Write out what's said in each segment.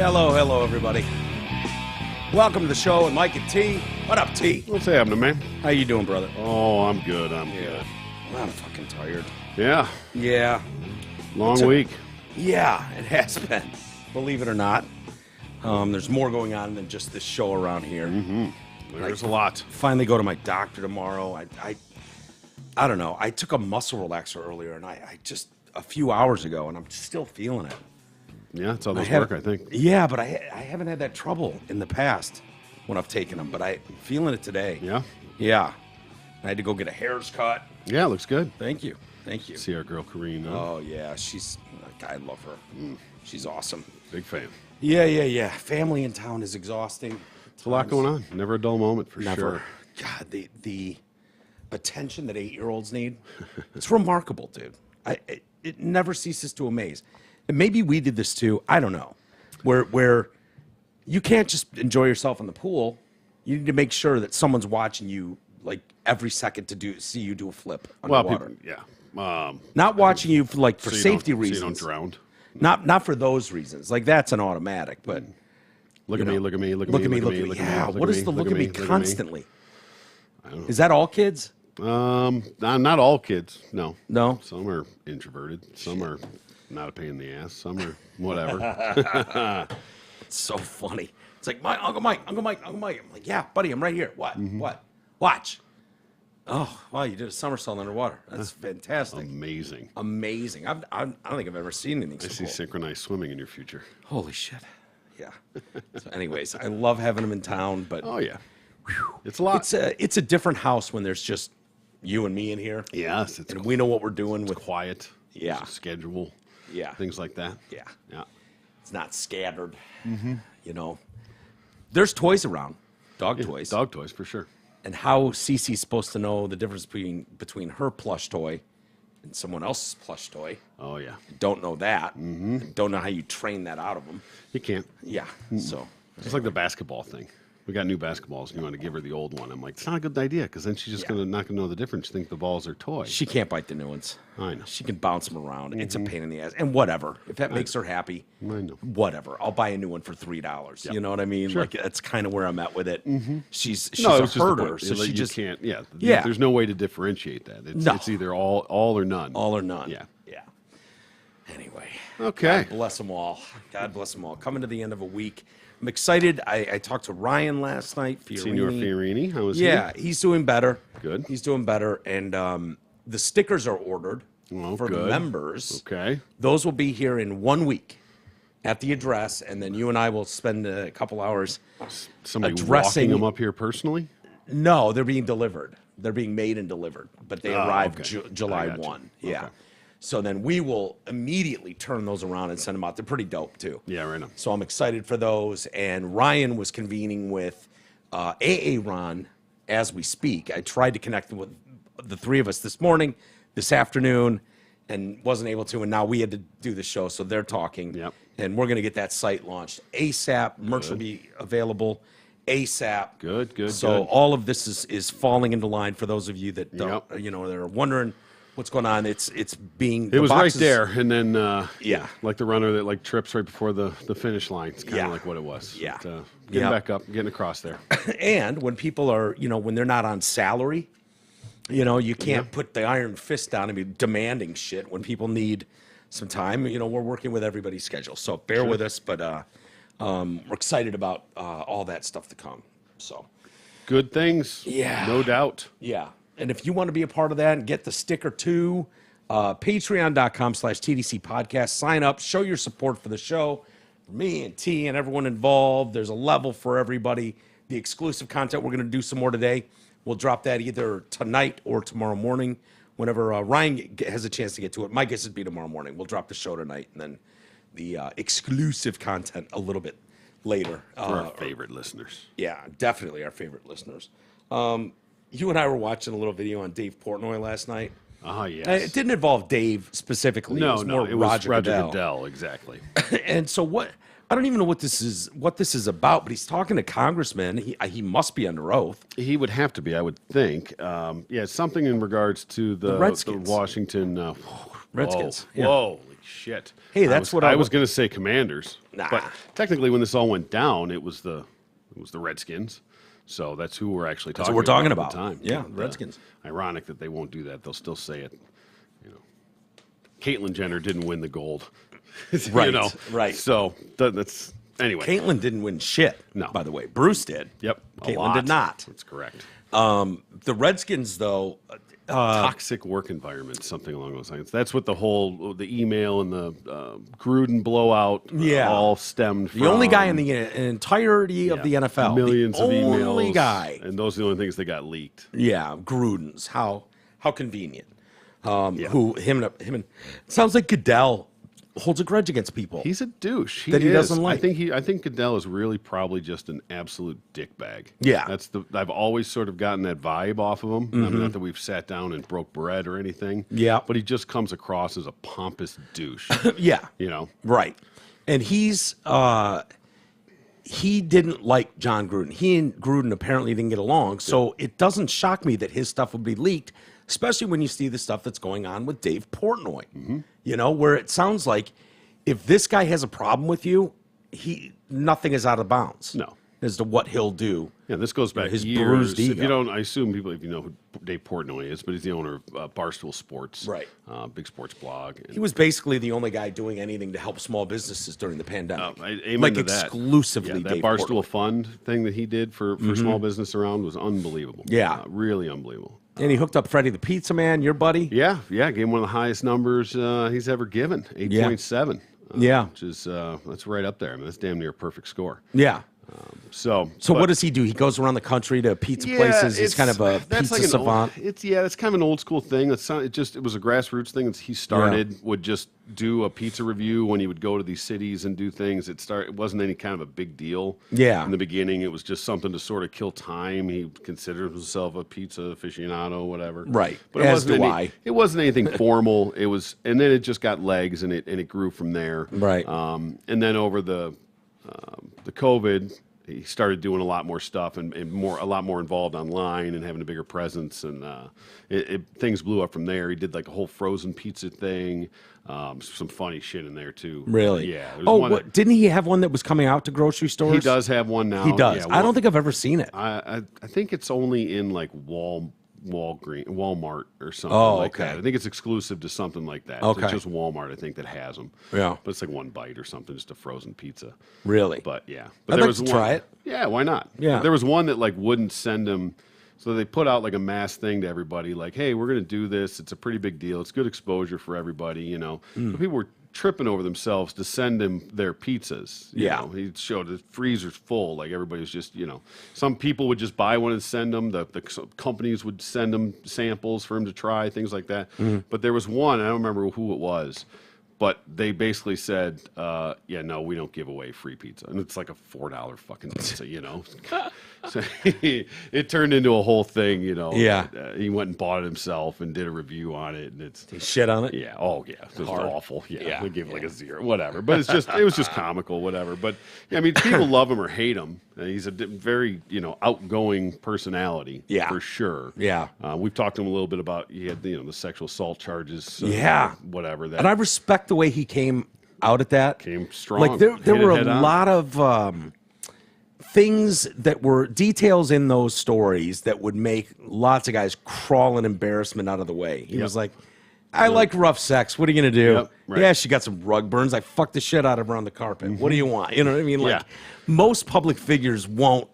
Hello, everybody. Welcome to the show with Mike and T. What up, T? What's happening, man? How you doing, brother? Oh, I'm good. I'm good. I'm fucking tired. Yeah. Yeah. Long week. Yeah, it has been. Believe it or not. There's more going on than just this show around here. Mm-hmm. There's a lot. Finally go to my doctor tomorrow. I don't know. I took a muscle relaxer earlier, and I just a few hours ago, and I'm still feeling it. Yeah, it's all those work, I think. Yeah, but I haven't had that trouble in the past when I've taken them, but I'm feeling it today. Yeah? Yeah. I had to go get a hair's cut. Yeah, looks good. Thank you. See our girl, Kareen. Oh, yeah. I love her. She's awesome. Big fan. Yeah. Family in town is exhausting. It's a lot going on. Never a dull moment, for Never. sure. God, the attention that 8-year-olds need, it's remarkable, dude. It never ceases to amaze. And maybe we did this too. I don't know. Where you can't just enjoy yourself in the pool. You need to make sure that someone's watching you like every second to see you do a flip underwater. Not watching you for safety reasons. So you don't drown. Not for those reasons. Like that's an automatic, but look at me. What is the look at me constantly? I don't know. Is that all kids? Not all kids. No. Some are introverted. Some are not a pain in the ass. Some are whatever. It's so funny. It's like, Uncle Mike. I'm like, yeah, buddy, I'm right here. What? What? Watch. Oh, wow, you did a somersault underwater. That's fantastic. Amazing. I don't think I've ever seen anything so I see synchronized swimming in your future. Holy shit. Yeah. So anyways, I love having them in town, but oh yeah. It's a lot. It's a different house when there's just you and me in here. Yes, and we know what we're doing with quiet. Yeah. Schedule. Yeah. Things like that. Yeah. Yeah. It's not scattered. You know. There's toys around. Dog toys. Dog toys for sure. And how Cece's supposed to know the difference between her plush toy and someone else's plush toy. Oh yeah. Don't know that. Don't know how you train that out of them. You can't. Yeah. So it's like the basketball thing. We got new basketballs, and you want to give her the old one. I'm like, it's not a good idea, because then she's just not going to know the difference. She think the balls are toys. She can't bite the new ones. I know. She can bounce them around. It's a pain in the ass. And whatever. If that makes her happy, I know. Whatever. I'll buy a new one for $3. Yep. You know what I mean? Sure. Like, that's kind of where I'm at with it. She's a herder, so she just can't. Yeah. There's no way to differentiate that. It's either all or none. All or none. Yeah. Anyway. Okay. God bless them all. Coming to the end of a week. I'm excited. I talked to Ryan last night. Senior Fiorini. How is he? Yeah, he's doing better. Good. He's doing better. And the stickers are ordered for the members. Okay. Those will be here in 1 week at the address, and then you and I will spend a couple hours Somebody addressing walking them up here personally? No, they're being delivered. They're being made and delivered, but they arrive July 1. Yeah. Okay. So then we will immediately turn those around and send them out. They're pretty dope, too. Yeah, right on. So I'm excited for those. And Ryan was convening with AA Ron as we speak. I tried to connect with the three of us this afternoon, and wasn't able to. And now we had to do the show, so they're talking. Yep. And we're going to get that site launched ASAP. Merch will be available ASAP. Good. So all of this is falling into line for those of you that don't, that are wondering what's going on. It was right there, and then like the runner that trips right before the finish line. It's kind of like what it was. Yeah. But, getting back up, getting across there. And when people are, when they're not on salary, you can't put the iron fist down and be demanding shit when people need some time. We're working with everybody's schedule, so bear with us. But we're excited about all that stuff to come. So good things. Yeah. No doubt. Yeah. And if you want to be a part of that and get the sticker too, patreon.com/TDC Podcast. Sign up, show your support for the show, for me and T and everyone involved. There's a level for everybody. The exclusive content, we're going to do some more today. We'll drop that either tonight or tomorrow morning, whenever Ryan has a chance to get to it. My guess would be tomorrow morning. We'll drop the show tonight, and then the exclusive content a little bit later. For our favorite listeners. Yeah, definitely our favorite listeners. You and I were watching a little video on Dave Portnoy last night. Yes. It didn't involve Dave specifically. No, it was Roger Goodell, exactly. And so I don't even know what this is about, but he's talking to congressmen. He must be under oath. He would have to be, I would think. Something in regards to the Redskins. the Washington Redskins. Whoa. Yeah. Whoa, holy shit. Hey, that's I was going to say Commanders. Nah. But technically, when this all went down, it was the Redskins. So that's who we're actually talking about. That's what we're talking at about. the time. Yeah, Redskins. Ironic that they won't do that. They'll still say it. You know, Caitlyn Jenner didn't win the gold. Right. You know? Right. So that's anyway. Caitlyn didn't win shit. No. By the way, Bruce did. Yep. Caitlyn did not. That's correct. The Redskins, though. Toxic work environment, something along those lines. That's what the email and the Gruden blowout all stemmed from. The only guy in the entirety of the NFL. Millions the of emails. only guy. And those are the only things that got leaked. Yeah, Gruden's. How convenient. Who him and sounds like Goodell holds a grudge against people. He's a douche. He doesn't like. I think Goodell is really probably just an absolute dickbag. Yeah. I've always sort of gotten that vibe off of him. I mean, not that we've sat down and broke bread or anything. Yeah. But he just comes across as a pompous douche. Yeah. You know. Right. And he didn't like John Gruden. He and Gruden apparently didn't get along. So it doesn't shock me that his stuff would be leaked, especially when you see the stuff that's going on with Dave Portnoy. You know, where it sounds like if this guy has a problem with you, nothing is out of bounds. No. As to what he'll do. Yeah, this goes back his years. bruised If ego. you don't, I assume people, if you know who Dave Portnoy is, but he's the owner of Barstool Sports, Right. Big sports blog. And, He was basically the only guy doing anything to help small businesses during the pandemic. amen like to that. exclusively Yeah, that Dave Barstool Portnoy. Fund thing that he did for small business around was unbelievable. Yeah. Really unbelievable. And he hooked up Freddie the Pizza Man, your buddy. Yeah, gave him one of the highest numbers he's ever given, 8.7. Yeah. Which is that's right up there. I mean, that's damn near a perfect score. Yeah. So what does he do? He goes around the country to pizza places. He's kind of a pizza savant. It's kind of an old school thing. It was a grassroots thing. He started would just do a pizza review when he would go to these cities and do things. It wasn't any kind of a big deal. Yeah. In the beginning, it was just something to sort of kill time. He considered himself a pizza aficionado, whatever. Right. But As do I. It wasn't anything formal. It was, and then it just got legs, and it grew from there. Right. And then over the COVID, he started doing a lot more stuff and a lot more involved online and having a bigger presence, and things blew up from there. He did like a whole frozen pizza thing, some funny shit in there too. Really? Yeah. Didn't he have one that was coming out to grocery stores? He does have one now. He does. Yeah, I don't think I've ever seen it. I think it's only in like Walmart or something like okay. that. I think it's exclusive to something like that. Okay. It's just Walmart, I think, that has them. Yeah. But it's like one bite or something, just a frozen pizza. Really? But yeah. But I'd there like was to one, try it. Yeah, why not? Yeah. But there was one that like wouldn't send them. So they put out like a mass thing to everybody, like, hey, we're going to do this. It's a pretty big deal. It's good exposure for everybody, you know. But people were tripping over themselves to send him their pizzas. You know. He showed the freezer's full. Like everybody was just, you know, some people would just buy one and send them. The companies would send them samples for him to try, things like that. But there was one, I don't remember who it was, but they basically said, yeah, no, we don't give away free pizza. And it's like a $4 fucking pizza, you know. So it turned into a whole thing, you know. Yeah. He went and bought it himself and did a review on it. And it's He shit on it? yeah. Oh, yeah. It was awful. Yeah. Yeah. They gave it like a 0, whatever. But it was just comical, whatever. But yeah, I mean, people love him or hate him. He's a very, you know, outgoing personality. Yeah. For sure. Yeah. We've talked to him a little bit about, he had, you know, the sexual assault charges. Yeah. Whatever. That And I respect the way he came out at that. came strong. Like there Hit it were a head on. lot of things that were details in those stories that would make lots of guys crawl in embarrassment out of the way. He was like, I like rough sex. What are you going to do? Yep, right. Yeah, she got some rug burns. I fucked the shit out of her on the carpet. What do you want? You know what I mean? Like most public figures won't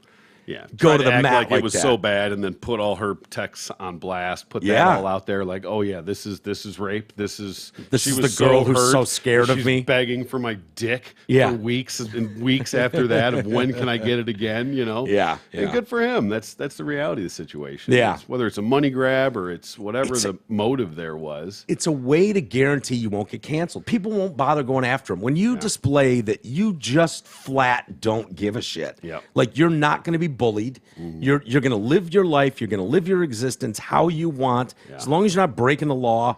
go Try to the act mat like like it was that. so bad, and then put all her texts on blast. Put that all out there, like, oh yeah, this is rape. This is This is the girl who's so scared of She's me. begging for my dick Yeah. for weeks and weeks after that. Of when can I get it again? You know. Yeah, And yeah. good for him. That's the reality of the situation. Yeah. Whether it's a money grab or it's whatever the motive there was. It's a way to guarantee you won't get canceled. People won't bother going after him. When you display that you just flat don't give a shit, Yep. like you're not going to be bullied. You're going to live your life. You're going to live your existence how you want, as long as you're not breaking the law.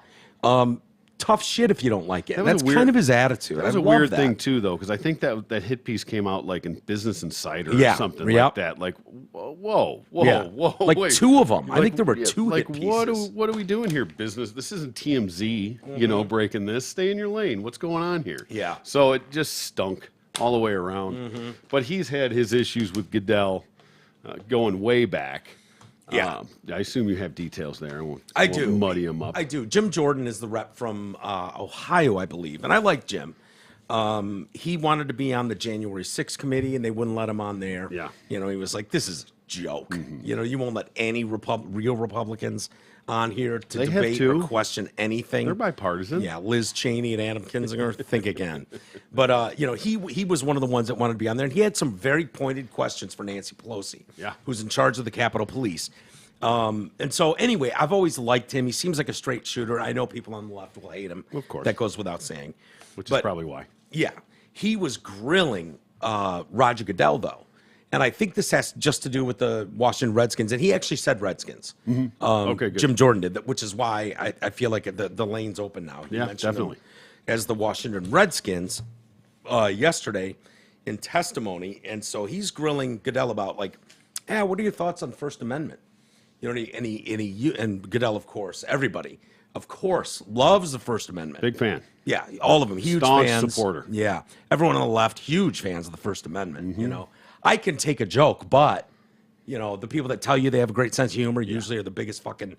tough shit if you don't like it. That And was that's a weird- kind of his attitude. That was I a love weird that. thing too, though, because I think that hit piece came out like in Business Insider Yeah, or something yep. like that. Like, whoa, Yeah. Like wait. 2 of them. I think there were 2 Like, hit what pieces. are we doing here, business? This isn't TMZ, breaking this. Stay in your lane. What's going on here? Yeah. So it just stunk all the way around. But he's had his issues with Goodell going way back. Yeah. I assume you have details there. I won't do. muddy them up. I do. Jim Jordan is the rep from Ohio, I believe. And I like Jim. He wanted to be on the January 6th committee, and they wouldn't let him on there. Yeah. He was like, this is a joke. You won't let any real Republicans on here to They have debate to. or question anything. They're bipartisan. Yeah, Liz Cheney and Adam Kinzinger, think again. But, he was one of the ones that wanted to be on there, and he had some very pointed questions for Nancy Pelosi, Yeah. who's in charge of the Capitol Police. And so, anyway, I've always liked him. He seems like a straight shooter. I know people on the left will hate him. Of course. That goes without saying. Which is But, probably why. Yeah. He was grilling Roger Goodell, though. And I think this has just to do with the Washington Redskins. And he actually said Redskins. Okay, good. Jim Jordan did that, which is why I feel like the lane's open now. He Yeah, mentioned them definitely. as the Washington Redskins yesterday in testimony. And so he's grilling Goodell about, like, what are your thoughts on the First Amendment? And Goodell, of course, everybody, of course, loves the First Amendment. Big fan. Yeah, all of them, huge Staunch fans. supporter. Yeah, everyone on the left, huge fans of the First Amendment. I can take a joke, but the people that tell you they have a great sense of humor usually are the biggest fucking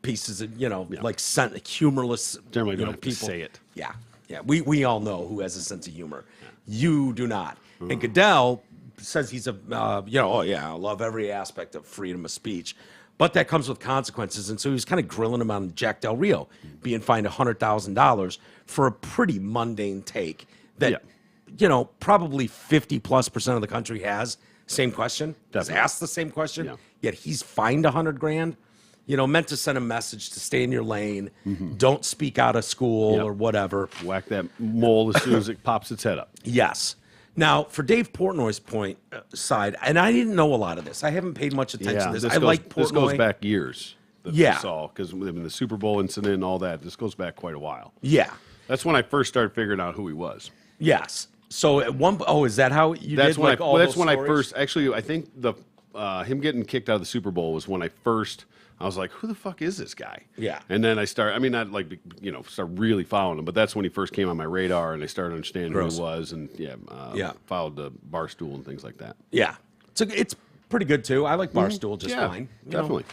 pieces of like humorless. Generally don't have to people. say it. Yeah, yeah. We all know who has a sense of humor. You do not. And Goodell says he's I love every aspect of freedom of speech. But that comes with consequences. And so he was kind of grilling him on Jack Del Rio being fined $100,000 for a pretty mundane take that, probably 50+% of the country has. Same question. Has Definitely. asked the same question. Yeah. Yet he's fined $100,000. Meant to send a message to stay in your lane. Don't speak out of school or whatever. Whack that mole as soon as it pops its head up. Yes. Now, for Dave Portnoy's side, and I didn't know a lot of this. I haven't paid much attention to this. I like Portnoy. This goes back years. That Yeah. we saw, because the Super Bowl incident and all that, this goes back quite a while. Yeah. That's when I first started figuring out who he was. Yes. So at is that how you That's did when like all that's those when stories? I first actually I think him getting kicked out of the Super Bowl was when I was like, who the fuck is this guy? Yeah. And then I start really following him, but that's when he first came on my radar and I started understanding who he was and followed the Barstool and things like that. Yeah. It's pretty good too. I like Barstool just Yeah, fine. definitely.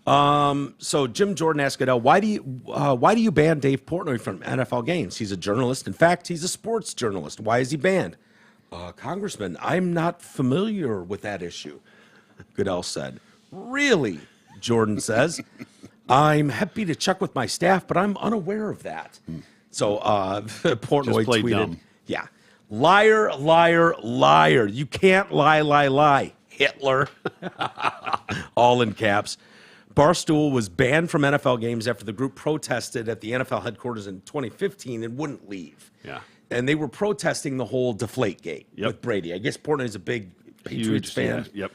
So Jim Jordan asked Goodell, why do you ban Dave Portnoy from NFL games? He's a journalist. In fact, he's a sports journalist. Why is he banned? Congressman, I'm not familiar with that issue, Goodell said. Really? Jordan says. I'm happy to check with my staff, but I'm unaware of that. So Portnoy Just played tweeted, dumb. yeah, liar, liar, liar. You can't lie, Hitler. All in caps. Barstool was banned from NFL games after the group protested at the NFL headquarters in 2015 and wouldn't leave. Yeah. And they were protesting the whole Deflategate with Brady. I guess Portnoy's a big Patriots fan. Yeah, yep.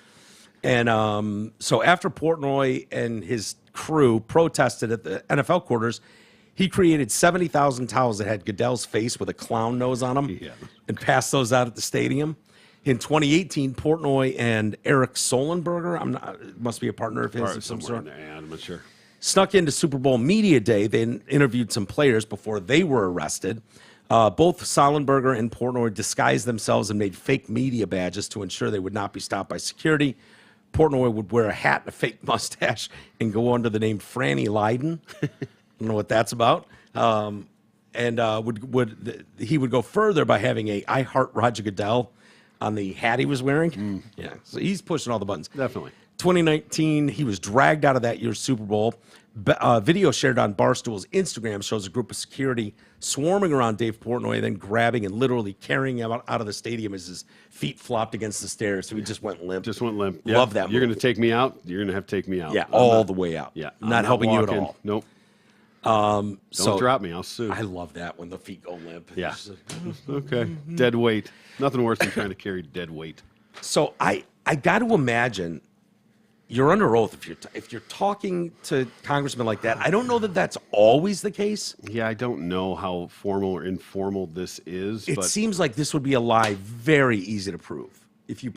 And so after Portnoy and his crew protested at the NFL quarters, he created 70,000 towels that had Goodell's face with a clown nose on them and passed those out at the stadium. In 2018, Portnoy and Eric Solenberger, must be a partner of his of some sort, Yeah, I'm not sure. snuck into Super Bowl Media Day. They interviewed some players before they were arrested. Both Solenberger and Portnoy disguised themselves and made fake media badges to ensure they would not be stopped by security. Portnoy would wear a hat and a fake mustache and go under the name Franny Lydon. I don't know what that's about. And he would go further by having a I Heart Roger Goodell on the hat he was wearing. Yeah, so he's pushing all the buttons. Definitely. 2019, he was dragged out of that year's Super Bowl. Video shared on Barstool's Instagram shows a group of security swarming around Dave Portnoy, then grabbing and literally carrying him out of the stadium as his feet flopped against the stairs. So he just went limp. Yep. Love that You're move. going to take me out? You're going to have to take me out. Yeah, I'm all not- the way out. Yeah. Not helping you at walking. all. Nope. Don't So drop me. I'll sue. I love that when the feet go limp. Yeah. It's just like, Okay. Dead weight. Nothing worse than trying to carry dead weight. So I got to imagine you're under oath if you're talking to congressmen like that. I don't know that that's always the case. Yeah, I don't know how formal or informal this is. It but seems like this would be a lie very easy to prove. If you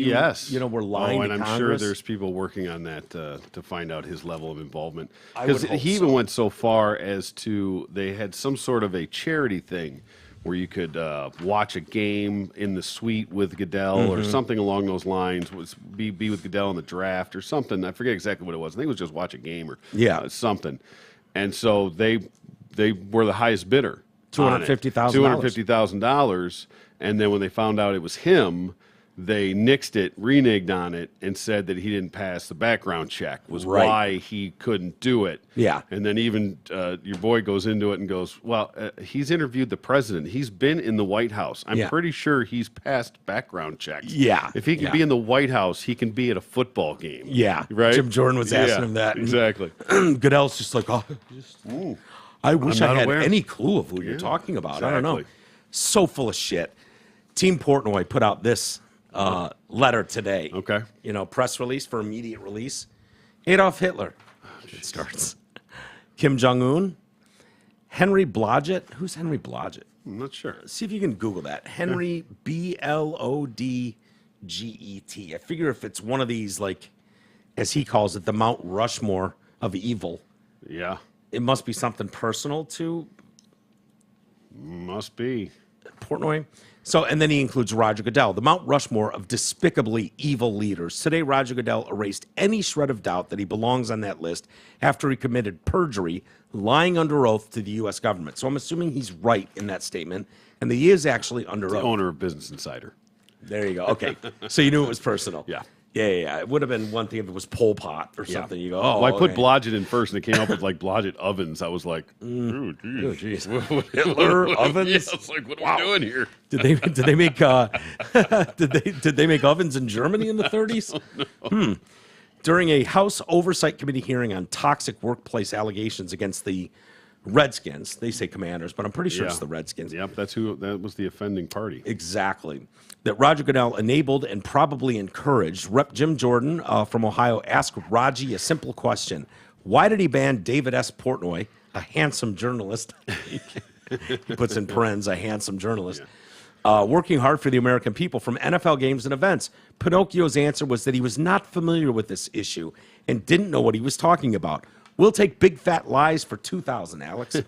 yes, were lying and to I'm Congress. sure there's people working on that to find out his level of involvement. I would Because hope he even so. went so far as to they had some sort of a charity thing where you could watch a game in the suite with Goodell or something along those lines. Was be with Goodell in the draft or something. I forget exactly what it was. I think it was just watch a game or something. And so they were the highest bidder. $250,000. And then when they found out it was him, they reneged on it, and said that he didn't pass the background check was Right. why he couldn't do it. Yeah. And then even your boy goes into it and goes, well, he's interviewed the president. He's been in the White House. I'm pretty sure he's passed background checks. Yeah. If he can be in the White House, he can be at a football game. Yeah. Right? Jim Jordan was asking him that. Exactly. Goodell's just like, I wish I'm I not had aware. any clue of who you're talking about. I don't know. exactly. So full of shit. Team Portnoy put out this letter today. Okay. Press release for immediate release. Adolf Hitler. It starts. Kim Jong-un. Henry Blodgett. Who's Henry Blodgett? I'm not sure. See if you can Google that. Henry Blodgett. I figure if it's one of these, like, as he calls it, the Mount Rushmore of evil, Yeah. it must be something personal to Must be. Portnoy. So, and then he includes Roger Goodell, the Mount Rushmore of despicably evil leaders. Today, Roger Goodell erased any shred of doubt that he belongs on that list after he committed perjury, lying under oath to the U.S. government. So I'm assuming he's right in that statement, and that he is actually under oath. Owner of Business Insider. There you go. Okay. So you knew it was personal. Yeah. Yeah. It would have been one thing if it was Pol Pot or something. You go, oh, Well, I put okay. Blodgett in first, and it came up with like Blodgett ovens. I was like, ooh, Oh, geez. jeez. Hitler ovens. Yeah, I was like, what are we doing here? Did they make did they make ovens in Germany in the 30s? No. During a House Oversight Committee hearing on toxic workplace allegations against the Redskins, they say Commanders, but I'm pretty sure it's the Redskins. Yep, that was the offending party. Exactly. That Roger Goodell enabled and probably encouraged. Rep. Jim Jordan from Ohio asked Raji a simple question. Why did he ban David S. Portnoy, a handsome journalist? He puts in parens, a handsome journalist. Working hard for the American people from NFL games and events. Pinocchio's answer was that he was not familiar with this issue and didn't know what he was talking about. We'll take big fat lies for 2,000, Alex.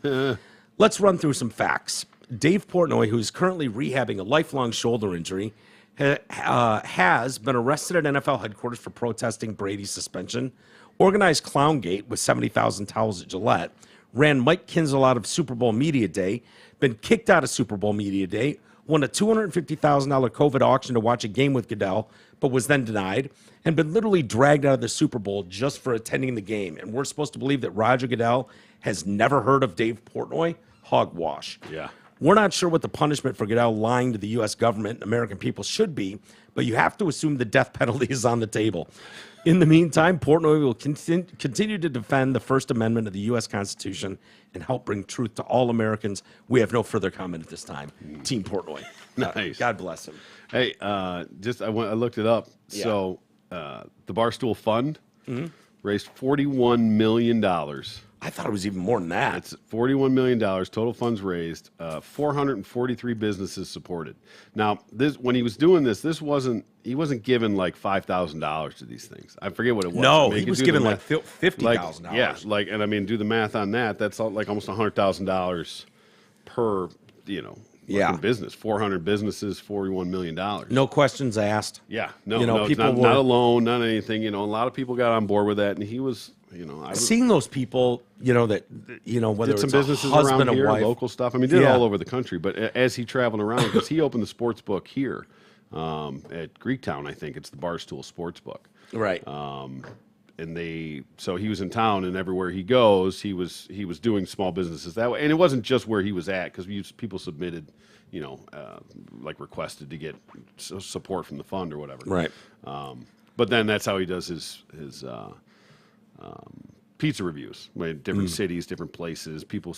Let's run through some facts. Dave Portnoy, who is currently rehabbing a lifelong shoulder injury, has been arrested at NFL headquarters for protesting Brady's suspension, organized Clowngate with 70,000 towels at Gillette, ran Mike Kinzel out of Super Bowl Media Day, been kicked out of Super Bowl Media Day, won a $250,000 COVID auction to watch a game with Goodell, but was then denied, and been literally dragged out of the Super Bowl just for attending the game. And we're supposed to believe that Roger Goodell has never heard of Dave Portnoy? Hogwash. Yeah. We're not sure what the punishment for Goodell lying to the U.S. government and American people should be, but you have to assume the death penalty is on the table. In the meantime, Portnoy will continue to defend the First Amendment of the U.S. Constitution and help bring truth to all Americans. We have no further comment at this time. Team Portnoy. Nice. God bless him. Hey, I looked it up. Yeah. So the Barstool Fund raised $41 million. I thought it was even more than that. It's $41 million total funds raised. 443 businesses supported. Now, when he was doing this, he wasn't giving like $5,000 to these things. I forget what it was. No, I mean, he you was could do the giving like math. $50,000. Yeah, and I mean, do the math on that. That's like almost $100,000 per, working business. 400 businesses, $41 million. No questions asked. Yeah, people it's not, were not alone, not anything. A lot of people got on board with that, and he was, seeing those people, whether did some it's businesses a husband around here, or wife. local stuff. I mean, did it Yeah. all over the country. But as he traveled around, because he opened the sports book here at Greektown, I think it's the Barstool Sports Book. Right. So he was in town, and everywhere he goes, he was doing small businesses that way. And it wasn't just where he was at, because people submitted, like requested to get support from the fund or whatever. Right. But then that's how he does his pizza reviews. Different cities, different places. People,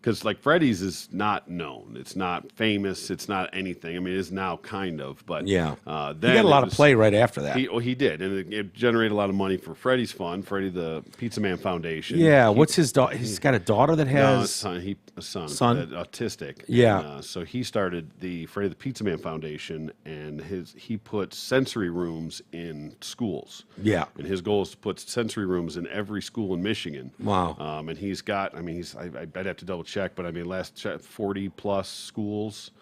because like Freddy's is not known, it's not famous, it's not anything. I mean, it is now kind of, but Yeah. then He got a lot it of was- play right after that. He did, and it generated a lot of money for Freddy's Fund, Freddy the Pizza Man Foundation. Yeah. What's his daughter? He's got a daughter that No, has. a son, Son? autistic. Yeah. And, so he started the Freddy the Pizza Man Foundation, and he put sensory rooms in schools. Yeah. And his goal is to put sensory rooms in every school in Michigan. Wow. And he's got, I mean, I'd have to double check, but I mean, last check, 40 plus schools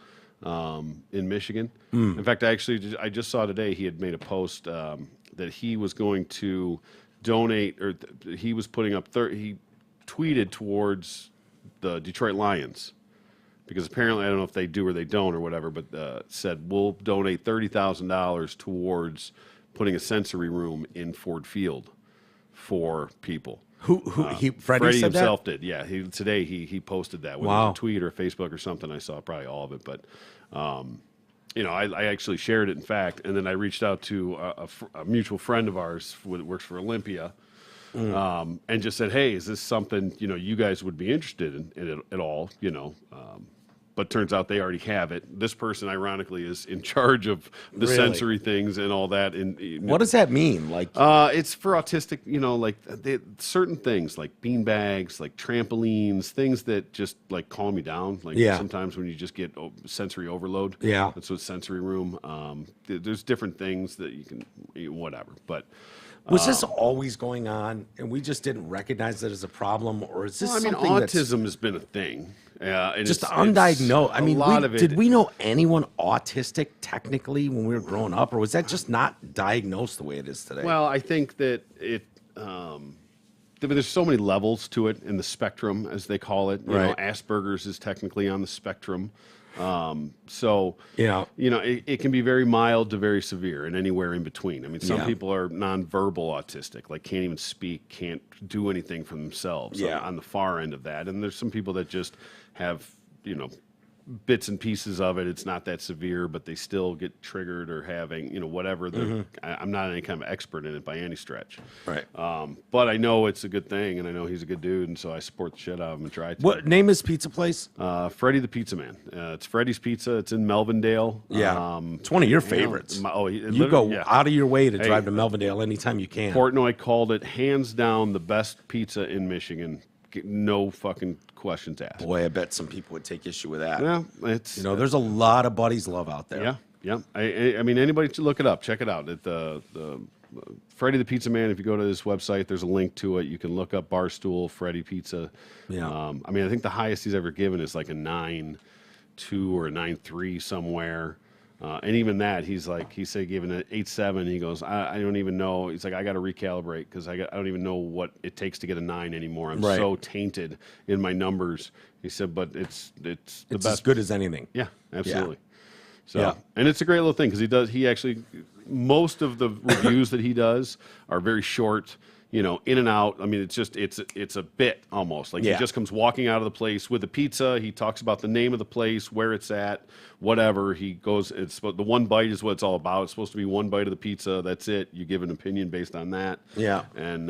in Michigan. In fact, I just saw today he had made a post that he was going to donate, or he was putting up, he tweeted towards the Detroit Lions, because apparently, I don't know if they do or they don't or whatever, but said, we'll donate $30,000 towards putting a sensory room in Ford Field for people. Freddie Freddie said himself did, yeah. Today he posted that, whether it Wow. was a tweet or Facebook or something. I saw probably all of it, but you know, I actually shared it, in fact, and then I reached out to a mutual friend of ours who works for Olympia, and just said, hey, is this something, you know, you guys would be interested in it at all, you know? But turns out they already have it. This person, ironically, is in charge of the Really? sensory things and all that. And What does that mean? Like, it's for autistic, you know, like certain things like bean bags, like trampolines, things that just like calm you down. Like Yeah. sometimes when you just get sensory overload. Yeah. That's what sensory room. There's different things that you can, whatever. But was this always going on, and we just didn't recognize it as a problem, or is this I mean, something that's autism has been a thing. And just it's undiagnosed? I a mean, lot of it. did we know anyone autistic technically when we were growing up, or was that just not diagnosed the way it is today? Well, I think that there's so many levels to it in the spectrum, as they call it. You know, Right. Asperger's is technically on the spectrum. So, Yeah. you know, it can be very mild to very severe and anywhere in between. I mean, some Yeah. people are nonverbal autistic, like can't even speak, can't do anything for themselves Yeah. on the far end of that. And there's some people that just have, you know, bits and pieces of it. It's not that severe, but they still get triggered or having, you know, whatever. I'm not any kind of expert in it by any stretch. Right. But I know it's a good thing, and I know he's a good dude, and so I support the shit out of him and try to. What name is pizza place? Freddy the Pizza Man. It's Freddy's Pizza. It's in Melvindale. Yeah. It's one of your favorites. You go out of your way to drive to Melvindale anytime you can. Portnoy called it hands down the best pizza in Michigan. No fucking questions asked. Boy, I bet some people would take issue with that. Yeah, it's You know, there's a lot of buddies love out there. yeah, yeah. I mean, anybody should look it up. Check it out. At the Freddy the Pizza Man. If you go to his website, there's a link to it. You can look up Barstool Freddy Pizza. Yeah. I mean, I think the highest he's ever given is like a 9.2 or a 9.3 somewhere. And even that, he said he gave it an 8.7. He goes, I don't even know. He's like, I got to recalibrate because I don't even know what it takes to get a 9 anymore. I'm Right. so tainted in my numbers. He said, but it's the It's best. as good as anything. Yeah, absolutely. So, Yeah. and it's a great little thing because he actually, most of the reviews that he does are very short, you know, in and out. I mean, it's a bit almost. Like Yeah. he just comes walking out of the place with a pizza. He talks about the name of the place, where it's at, whatever. He goes, the one bite is what it's all about. It's supposed to be one bite of the pizza. That's it. You give an opinion based on that. Yeah. And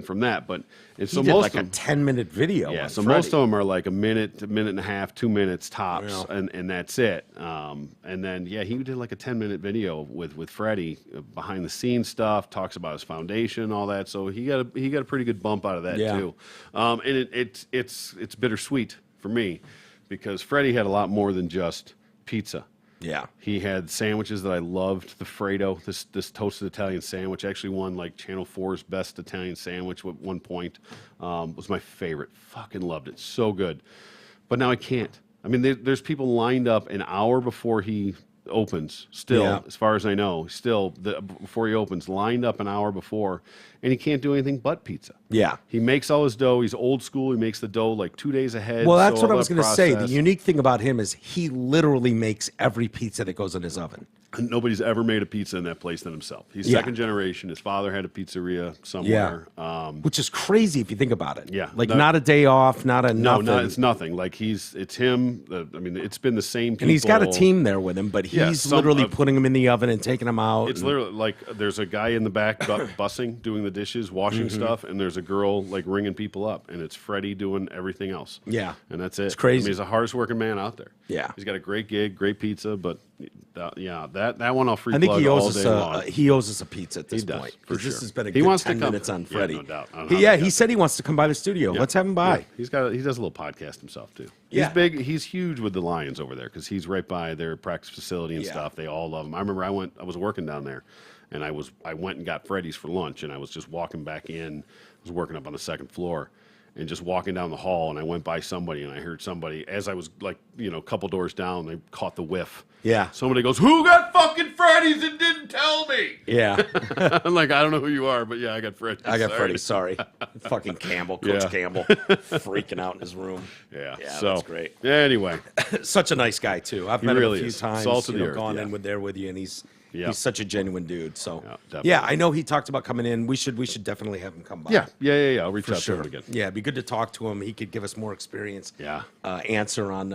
from that, but and He so did most like of a them, 10-minute video. yeah, on so Freddy. most of them are like a minute and a half, 2 minutes tops, Yeah. and that's it. And then he did like a 10-minute video with Freddie, behind the scenes stuff, talks about his foundation, all that. So he got a pretty good bump out of that Yeah. too. And it's bittersweet for me because Freddie had a lot more than just pizza. Yeah. He had sandwiches that I loved. The Fredo, this toasted Italian sandwich, actually won like Channel 4's best Italian sandwich at one point. Was my favorite. Fucking loved it. So good. But now I can't. I mean, there's people lined up an hour before he opens, still, Yeah. as far as I know, before he opens, lined up an hour before, and he can't do anything but pizza. Yeah. He makes all his dough. He's old school. He makes the dough like 2 days ahead. Well, that's so what I all was that going to say. The process- unique thing about him is he literally makes every pizza that goes in his oven. Nobody's ever made a pizza in that place than himself. He's Yeah. second generation. His father had a pizzeria somewhere. Which is crazy if you think about it. Yeah, Like not a day off, not No, nothing. it's nothing. Like it's him. I mean, it's been the same people. And he's got a team there with him, but he's He's literally putting them in the oven and taking them out. It's literally like there's a guy in the back bussing, doing the dishes, washing stuff, and there's a girl like ringing people up, and it's Freddie doing everything else. Yeah. And that's it. It's crazy. I mean, he's the hardest working man out there. Yeah. He's got a great gig, great pizza, but that one I'll free I think plug he all owes day us long. he owes us a pizza at this He does, point. for 'Cause sure. This has been a He good wants to 10 come. minutes on Yeah, Freddie. no doubt. He said he wants to come by the studio. Let's have him by. Yeah. He does a little podcast himself too. Yeah. He's big. He's huge with the Lions over there because he's right by their practice facility and Yeah. stuff. They all love him. I remember I was working down there, and I went and got Freddy's for lunch, and I was just walking back in. I was working up on the second floor, and just walking down the hall, and I went by somebody, and I heard somebody as I was like, a couple doors down. They caught the whiff. Yeah. Somebody goes, "Who got fucking Freddy's and didn't tell me?" Yeah. I'm like, I don't know who you are, but yeah, I got Freddy's. I got Sorry. Freddie. Sorry. Fucking Campbell, Coach Yeah. Campbell, freaking out in his room. Yeah. Yeah, So that's great. Anyway, Such a nice guy too. I've met really him a few is. times. Salt of the earth, gone yeah. in there with you, and he's such a genuine dude. So definitely. yeah, I know he talked about coming in. We should definitely have him come by. Yeah. I'll reach out to Sure. him again. Yeah, it'd be good to talk to him. He could give us more experience. Yeah. Answer on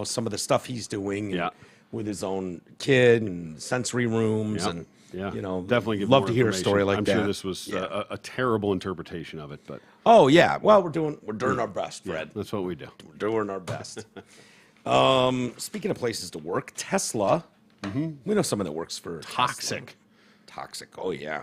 some of the stuff he's doing. Yeah. With his own kid and sensory rooms Yep. and Yeah, love definitely. Give more to hear a information. story like I'm that. sure this was a terrible interpretation of it, but Oh yeah. Well, we're doing our best, Fred. that's what we do. We're doing our best. Speaking of places to work, Tesla. We know someone that works for Toxic. Tesla. Toxic. Oh yeah.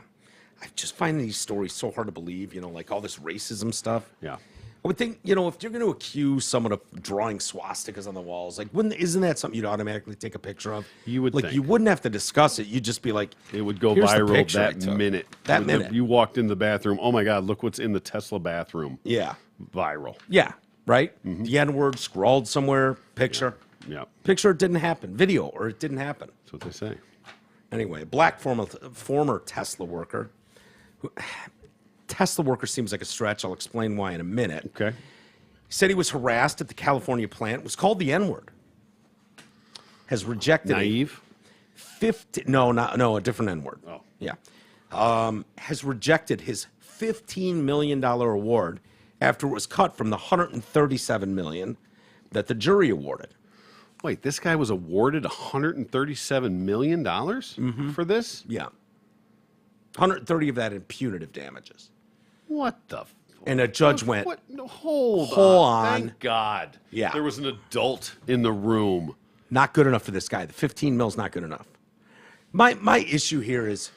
I just find these stories so hard to believe. Like all this racism stuff. Yeah. I would think, if you're going to accuse someone of drawing swastikas on the walls, like, isn't that something you'd automatically take a picture of? You would like, think. you wouldn't have to discuss it. You'd just be like, It would go "Here's the viral picture I that took." minute. That minute. You walked in the bathroom. Oh my God! Look what's in the Tesla bathroom. Yeah. Viral. Yeah. Right. The N word scrawled somewhere. Picture. Yeah. Picture. It didn't happen. Video or it didn't happen. That's what they say. Anyway, a black former Tesla worker. Tesla worker seems like a stretch. I'll explain why in a minute. Okay. He said he was harassed at the California plant. Was called the N-word. Has rejected Naive. a different N-word. Oh. Yeah. Has rejected his $15 million award after it was cut from the $137 million that the jury awarded. Wait, this guy was awarded $137 million for this? Yeah. 130 of that in punitive damages. What the? And a judge went, What? No, hold on. Thank God. Yeah. There was an adult in the room. not good enough for this guy. The 15 mil's not good enough. My issue here is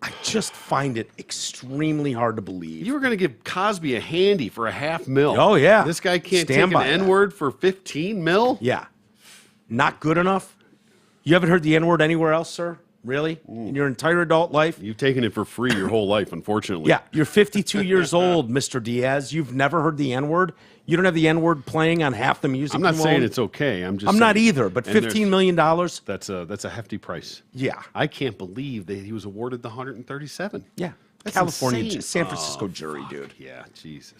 I just find it extremely hard to believe. You were going to give Cosby a handy for $500,000. Oh, yeah. This guy can't Stand take by an that. N-word for 15 mil? Yeah. Not good enough? You haven't heard the N-word anywhere else, sir? Really? In your entire adult life? You've taken it for free your whole life, unfortunately. Yeah, you're 52 years old, Mr. Diaz. You've never heard the N-word? You don't have the N-word playing on half the music I'm not you saying own? it's okay. I'm not saying- either, but and there's- $15 million? That's a hefty price. Yeah. I can't believe that he was awarded the 137. Yeah. That's California, insane. San Francisco Oh, jury, fuck, dude. Yeah, Jesus.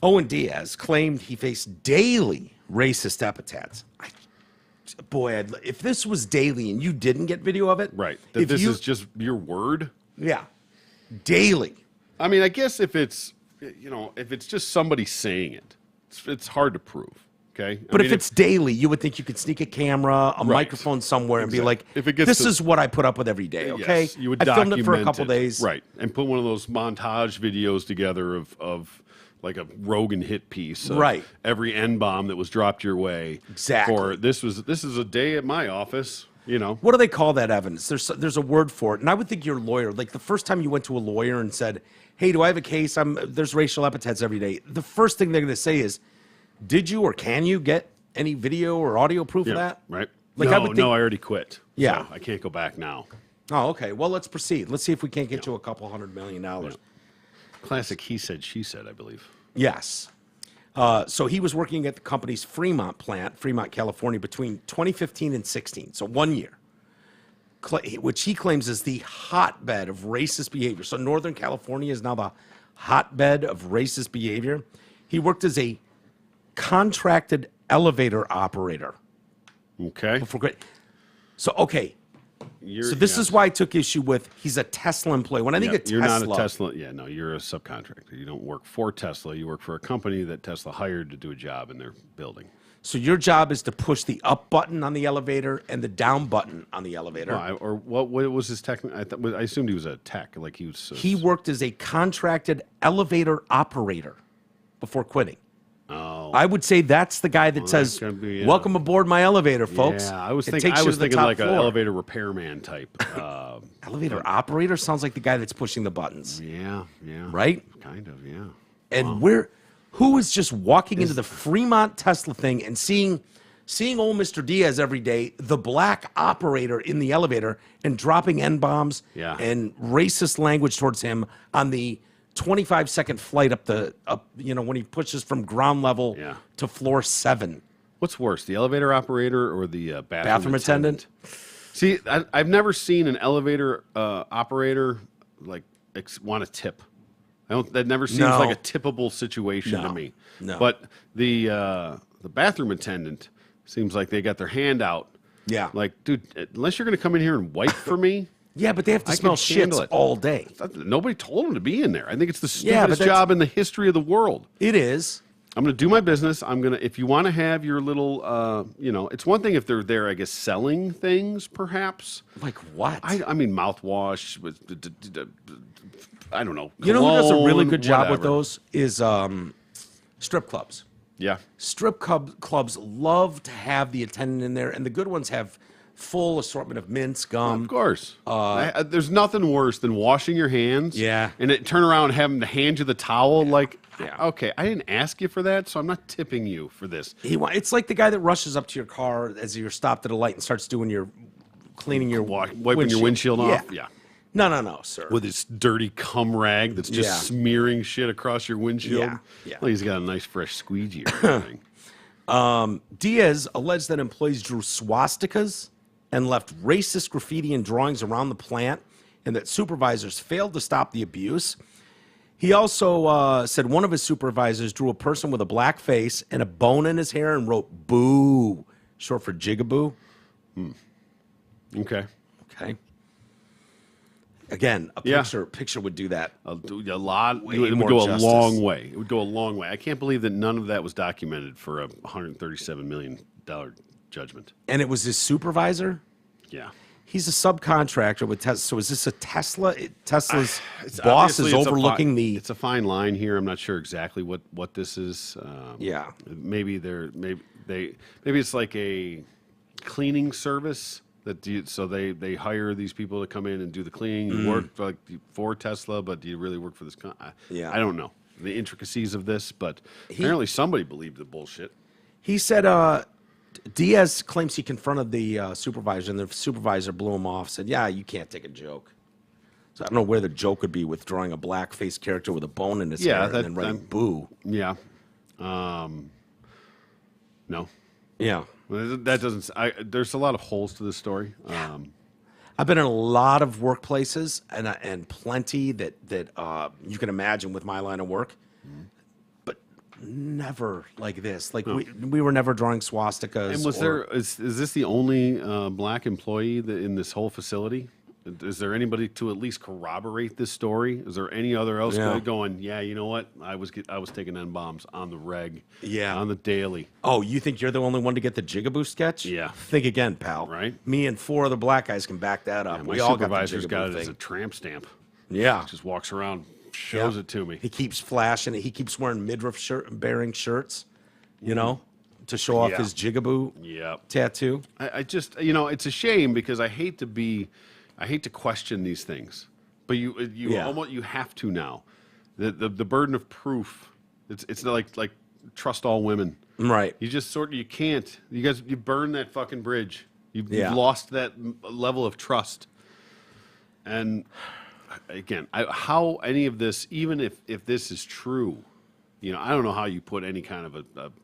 Owen Diaz claimed he faced daily racist epithets. If this was daily and you didn't get video of it, Right. That this is just your word. yeah, daily. I mean, I guess if it's just somebody saying it, it's hard to prove. Okay. But if it's daily, you would think you could sneak a camera, a Right. microphone somewhere, and be like, If it gets "This to- is what I put up with every day." Okay, yes, you would I filmed it for a document couple days. right, and put one of those montage videos together of like a Rogan hit piece, of Right. Every N-bomb that was dropped your way. Exactly. For this is a day at my office. What do they call that evidence? There's a word for it, and I would think your lawyer, like the first time you went to a lawyer and said, "Hey, do I have a case? There's racial epithets every day." The first thing they're going to say is, "Did you or can you get any video or audio proof of that?" Right. Like, no, I would think- no, I already quit. Yeah. So I can't go back now. Oh, okay. Well, let's proceed. Let's see if we can't get you a couple $100 million. Classic he said, she said, I believe. Yes. So he was working at the company's Fremont plant, Fremont, California, between 2015 and 16, so 1 year, which he claims is the hotbed of racist behavior. So Northern California is now the hotbed of racist behavior. He worked as a contracted elevator operator. Okay. So, okay. So this is why I took issue with he's a Tesla employee. When I think of Tesla, you're not a Tesla. Yeah, no, you're a subcontractor. You don't work for Tesla. You work for a company that Tesla hired to do a job in their building. So your job is to push the up button on the elevator and the down button on the elevator. Or what was his tech? I assumed he was a tech, like he was. He worked as a contracted elevator operator before quitting. Oh, I would say that's the guy that says, could be, "Welcome aboard my elevator, folks." Yeah, I was It thinking. takes I you was to the thinking top like an floor. elevator repairman type. Elevator operator sounds like the guy that's pushing the buttons, Yeah, right? kind of, yeah. And who is just walking into the Fremont Tesla thing and seeing old Mr. Diaz every day, the black operator in the elevator, and dropping N-bombs Yeah. and racist language towards him on the 25-second flight up when he pushes from ground level Yeah. to floor 7. What's worse, the elevator operator or the Bathroom attendant? See, I've never seen an elevator operator like want to tip. That never seems No. like a tippable situation to me. No. But the bathroom attendant seems like they got their hand out. Yeah. Like, dude, unless you're going to come in here and wipe for me, Yeah, but they have to I smell can handle shits it. all day. nobody told him to be in there. I think it's the Yeah, but stupidest that's- job in the history of the world. It is. I'm going to do my business. If you want to have your little, it's one thing if they're there, I guess, selling things, perhaps. Like what? I mean, mouthwash, I don't know. You know who does a really cologne, good job with whatever. those is strip clubs. Yeah. Strip clubs love to have the attendant in there, and the good ones have full assortment of mints, gum. Of course. There's nothing worse than washing your hands. Yeah. And turn around and having to hand you the towel. Like, Yeah. okay, I didn't ask you for that, so I'm not tipping you for this. It's like the guy that rushes up to your car as you're stopped at a light and starts doing cleaning your Wiping your windshield off. Yeah. No, sir. With his dirty cum rag that's just Yeah. smearing shit across your windshield. Yeah. Well, he's got a nice fresh squeegee or something. Diaz alleged that employees drew swastikas and left racist graffiti and drawings around the plant, and that supervisors failed to stop the abuse. He also said one of his supervisors drew a person with a black face and a bone in his hair and wrote "boo," short for jigaboo. Okay. Okay. Again, a Yeah. picture would do that. A lot. It Way would more go a justice. long way. It would go a long way. I can't believe that none of that was documented for a $137 million judgment. And it was his supervisor. Yeah. He's a subcontractor with Tesla. So is this a Tesla? Tesla's It's boss obviously is overlooking the. It's a fine line here. I'm not sure exactly what this is. Yeah. Maybe it's like a cleaning service so they hire these people to come in and do the cleaning. You work for Tesla, but do you really work for this? Yeah. I don't know the intricacies of this, but apparently somebody believed the bullshit. He said Diaz claims he confronted the supervisor, and the supervisor blew him off. Said, "Yeah, you can't take a joke." So I don't know where the joke would be with drawing a black-faced character with a bone in his hair and then writing "boo." Yeah. No. Yeah. That doesn't. There's a lot of holes to this story. I've been in a lot of workplaces and plenty that you can imagine with my line of work, but never like this. Like we were never drawing swastikas. And is this the only black employee in this whole facility? Is there anybody to at least corroborate this story? Is there any other else going? Yeah, you know what? I was taking N-bombs on the reg. Yeah. On the daily. Oh, you think you're the only one to get the Jigaboo sketch? Yeah. Think again, pal. Right. Me and 4 other black guys can back that up. Yeah, my we all supervisor's got got the it as Jigaboo a tramp stamp. Yeah. Just walks around, shows it to me. He keeps flashing it. He keeps wearing midriff bearing shirts, to show off Yeah. his Jigaboo Yep. tattoo. I just, it's a shame because I hate to question these things, but you almost you have to now. The burden of proof. It's not like trust all women. Right. You just you can't. You burn that fucking bridge. You've Yeah. lost that level of trust. And again, how any of this, even if this is true, I don't know how you put any kind of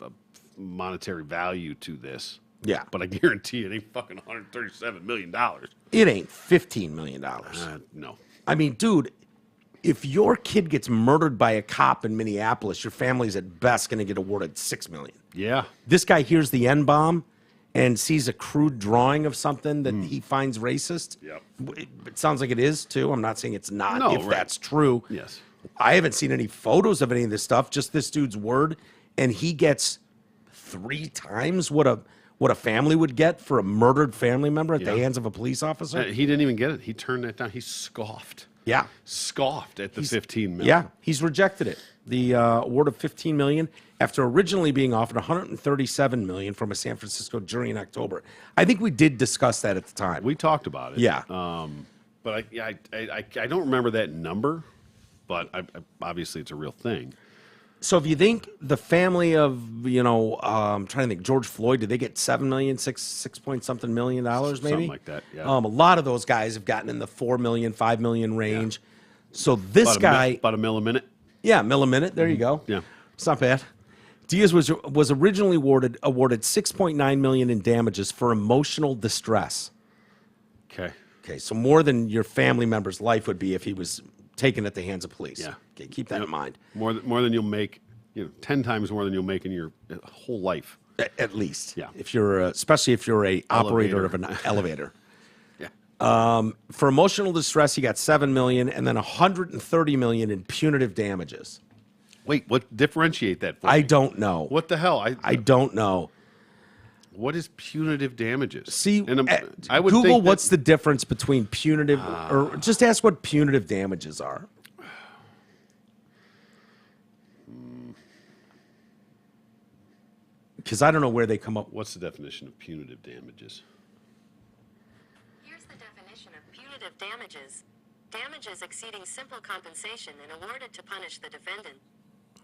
a monetary value to this. Yeah. But I guarantee it ain't fucking $137 million. It ain't $15 million. No. I mean, dude, if your kid gets murdered by a cop in Minneapolis, your family's at best going to get awarded $6 million. Yeah. This guy hears the N-bomb and sees a crude drawing of something that he finds racist. Yep. It sounds like it is, too. I'm not saying it's not, No, if right. that's true. Yes. I haven't seen any photos of any of this stuff, just this dude's word, and he gets 3 times what a family would get for a murdered family member at the hands of a police officer. He didn't even get it. He turned that down. He scoffed. Yeah. Scoffed at the 15 million. Yeah, he's rejected it. The award of 15 million after originally being offered 137 million from a San Francisco jury in October. I think we did discuss that at the time. We talked about it. Yeah. But I don't remember that number, but obviously it's a real thing. So if you think the family of, I'm trying to think, George Floyd, did they get 7 million, six point something $million maybe? Something like that, yeah. A lot of those guys have gotten in the 4 million, 5 million range. Yeah. So this guy. About a mill a minute? Yeah, mill a minute. There you go. Yeah. It's not bad. Diaz was originally awarded 6.9 million in damages for emotional distress. Okay, so more than your family member's life would be if he was taken at the hands of police. Yeah. Okay, keep that in mind. More than you'll make, 10 times more than you'll make in your whole life. At least. Yeah. If you're, especially if you're a operator of an elevator. Yeah. For emotional distress, he got 7 million, and then 130 million in punitive damages. Wait, what? Differentiate that for I me. don't know. What the hell? I don't know. What is punitive damages? See, I would Google think that, what's the difference between punitive, or just ask what punitive damages are. Because I don't know where they come up. What's the definition of punitive damages? Here's the definition of punitive damages. Damages exceeding simple compensation and awarded to punish the defendant.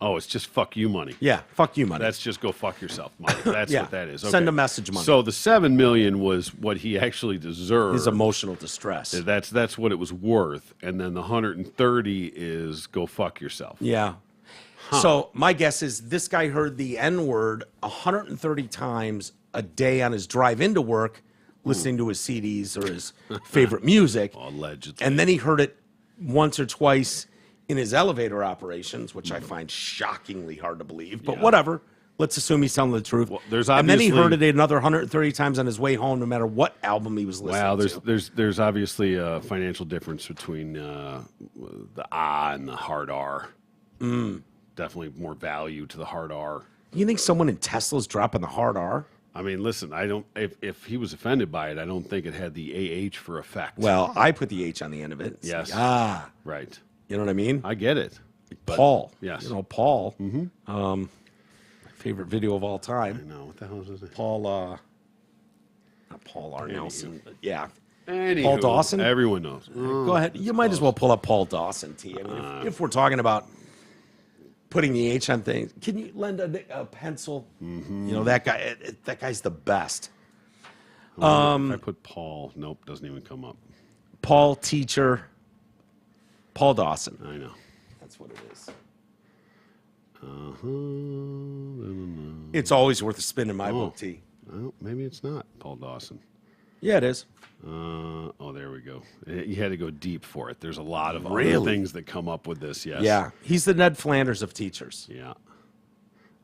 Oh, it's just fuck you money. Yeah, fuck you money. That's just go fuck yourself money. That's Yeah. what that is. Send a message money. So the 7 million was what he actually deserved. His emotional distress. That's what it was worth, and then the 130 is go fuck yourself. Yeah. So my guess is this guy heard the N-word 130 times a day on his drive into work, listening to his CDs or his favorite music. Allegedly. And then he heard it once or twice in his elevator operations, which I find shockingly hard to believe. But whatever. Let's assume he's telling the truth. Well, there's and then he obviously- heard it another 130 times on his way home, no matter what album he was listening to. There's obviously a financial difference between the ah and the hard R. Definitely more value to the hard R. You think someone in Tesla's dropping the hard R? I mean, listen, I don't. If he was offended by it, I don't think it had the AH for effect. Well, I put the H on the end of it. It's Yes. like, right. you know what I mean? I get it. But- Paul. Yes. Paul. My favorite video of all I time. know what the hell is this? Paul, not Paul R. Nelson, but yeah. Anywho, Paul Dawson? Everyone knows. Go ahead. You might as well pull up Paul Dawson, T. I mean, if we're talking about putting the H on things, can you lend a pencil? That guy. That guy's the best. If I put Paul, nope, doesn't even come up. Paul teacher. Paul Dawson. I know. That's what it is. Uh-huh. It's always worth a spin in my book, T. Well, maybe it's not Paul Dawson. Yeah, it is. There we go. You had to go deep for it. There's a lot of other Really? things that come up with this. Yes. Yeah, he's the Ned Flanders of teachers. Yeah.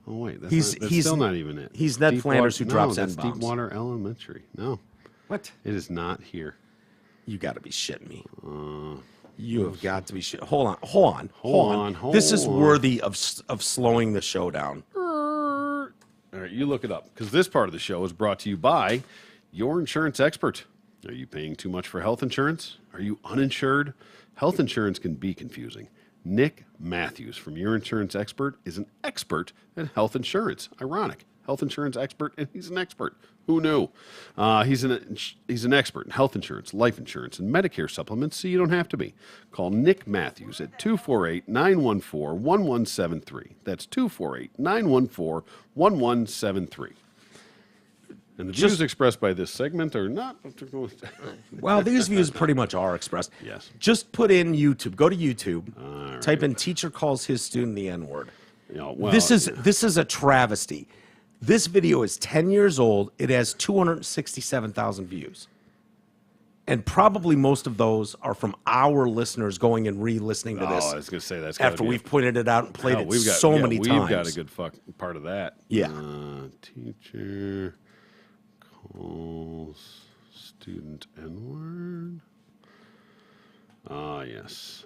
Oh wait, that's, He's- that's he's- still not even it. he's Ned Flanders who drops that's N-bombs. Deepwater Elementary. No, What? it is not here. You got to be shitting me. You have got to be shit. Hold on. This is hold on. worthy of slowing the show down. All right, you look it up because this part of the show is brought to you by your insurance expert. Are you paying too much for health insurance? Are you uninsured? Health insurance can be confusing. Nick Matthews from Your Insurance Expert is an expert at health insurance. Ironic. Health insurance expert, and he's an expert. Who knew? He's an expert in health insurance, life insurance, and Medicare supplements, so you don't have to be. Call Nick Matthews at 248-914-1173. That's 248-914-1173. And the views expressed by this segment are not... Well, these views pretty much are expressed. Yes. Just put in YouTube. Go to YouTube. Type in teacher calls his student the N-word. This is a travesty. This video is 10 years old. It has 267,000 views. And probably most of those are from our listeners going and re-listening to this. I was going to say that's gotta after be we've pointed it out and played it many times. We've got a good part of that. Yeah. Teacher calls student N-word. Yes.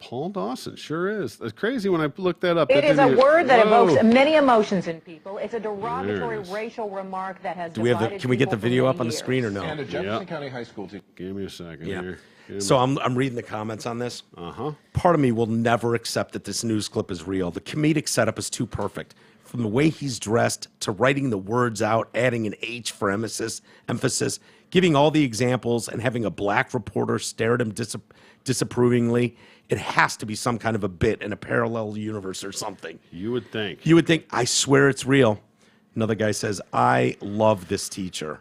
Paul Dawson sure is. That's crazy when I looked that up. It That is a didn't- word that Whoa. evokes many emotions in people. It's a There derogatory it is. racial remark that has Do we have the, divided can we get the people for video many up on the years. screen or no? And a Jefferson Yeah. County High School teacher. Give me a second Yeah. here. So I'm reading the comments on this. Uh-huh. Part of me will never accept that this news clip is real. The comedic setup is too perfect. From the way he's dressed to writing the words out, adding an H for emphasis, giving all the examples, and having a black reporter stare at him disapprovingly. It has to be some kind of a bit in a parallel universe or something. You would think. You would think, I swear it's real. Another guy says, I love this teacher.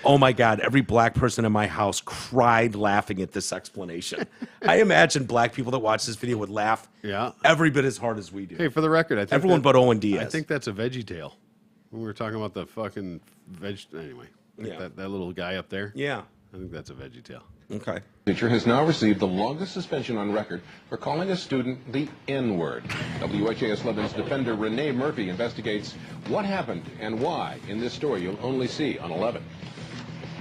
Oh my God, every black person in my house cried laughing at this explanation. I imagine black people that watch this video would laugh Yeah. every bit as hard as we do. Hey, for the record, I think Everyone but Owen Diaz. I think that's a Veggie Tale. When we were talking about the fucking anyway, Yeah. that little guy up there. Yeah. I think that's a Veggie Tale. Okay. Teacher has now received the longest suspension on record for calling a student the N-word. WHAS Lebanon's defender Renee Murphy investigates what happened and why in this story you'll only see on 11.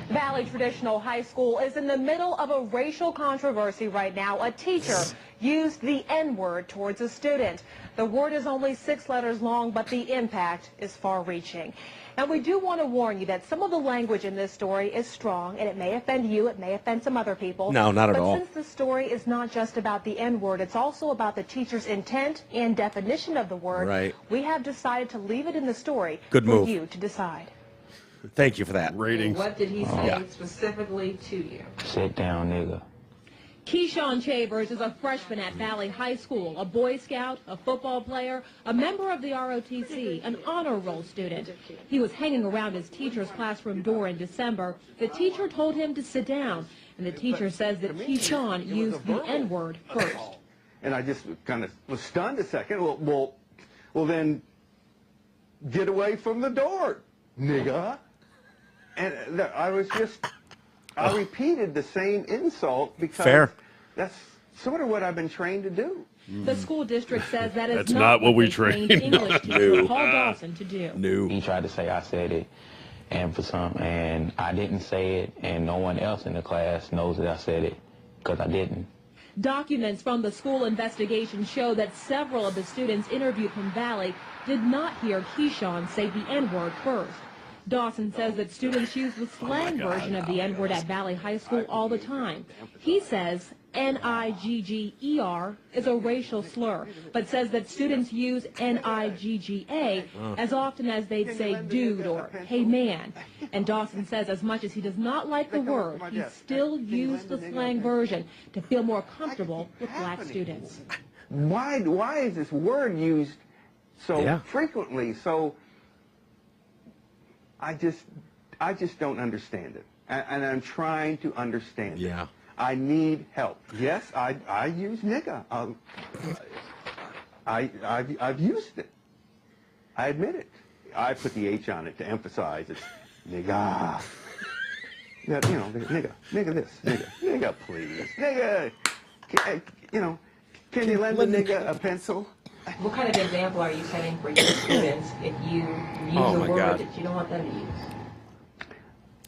Valley Traditional High School is in the middle of a racial controversy right now. A teacher used the N-word towards a student. The word is only 6 letters long, but the impact is far-reaching. And we do want to warn you that some of the language in this story is strong, and it may offend you, it may offend some other people. No, not at all. But since the story is not just about the N-word, it's also about the teacher's intent and definition of the word. Right. We have decided to leave it in the story Good for move. you to decide. Thank you for that. Ratings. What did he say Yeah. specifically to you? Sit down, nigga. Keyshawn Chavers is a freshman at Valley High School, a Boy Scout, a football player, a member of the ROTC, an honor roll student. He was hanging around his teacher's classroom door in December. The teacher told him to sit down, and the teacher says that Keyshawn used the N-word first. And I just kind of was stunned a second. Well, then get away from the door, nigga. And I was just, I repeated the same insult because Fair. that's sort of what I've been trained to do. The school district says that is That's not what we they trained trained. English teacher Paul Dawson to do. New. He tried to say I said it, and I didn't say it, and no one else in the class knows that I said it because I didn't. Documents from the school investigation show that several of the students interviewed from Valley did not hear Keyshawn say the N-word first. Dawson says that students use the slang version of the N-word at Valley High School all the time. He says N-I-G-G-E-R is a racial slur, but says that students use N-I-G-G-A as often as they'd say dude or hey man. And Dawson says as much as he does not like the word, he still used the slang version to feel more comfortable with black students. Why is this word used so frequently? So I just don't understand it, and I'm trying to understand it. Yeah. I need help. Yes, I use nigga. I've used it. I admit it. I put the H on it to emphasize it's nigga. You know, nigga this, nigga please, nigga. Can you lend a nigga a pencil? What kind of example are you setting for your students if you use Oh, a my word God. that you don't want them to use?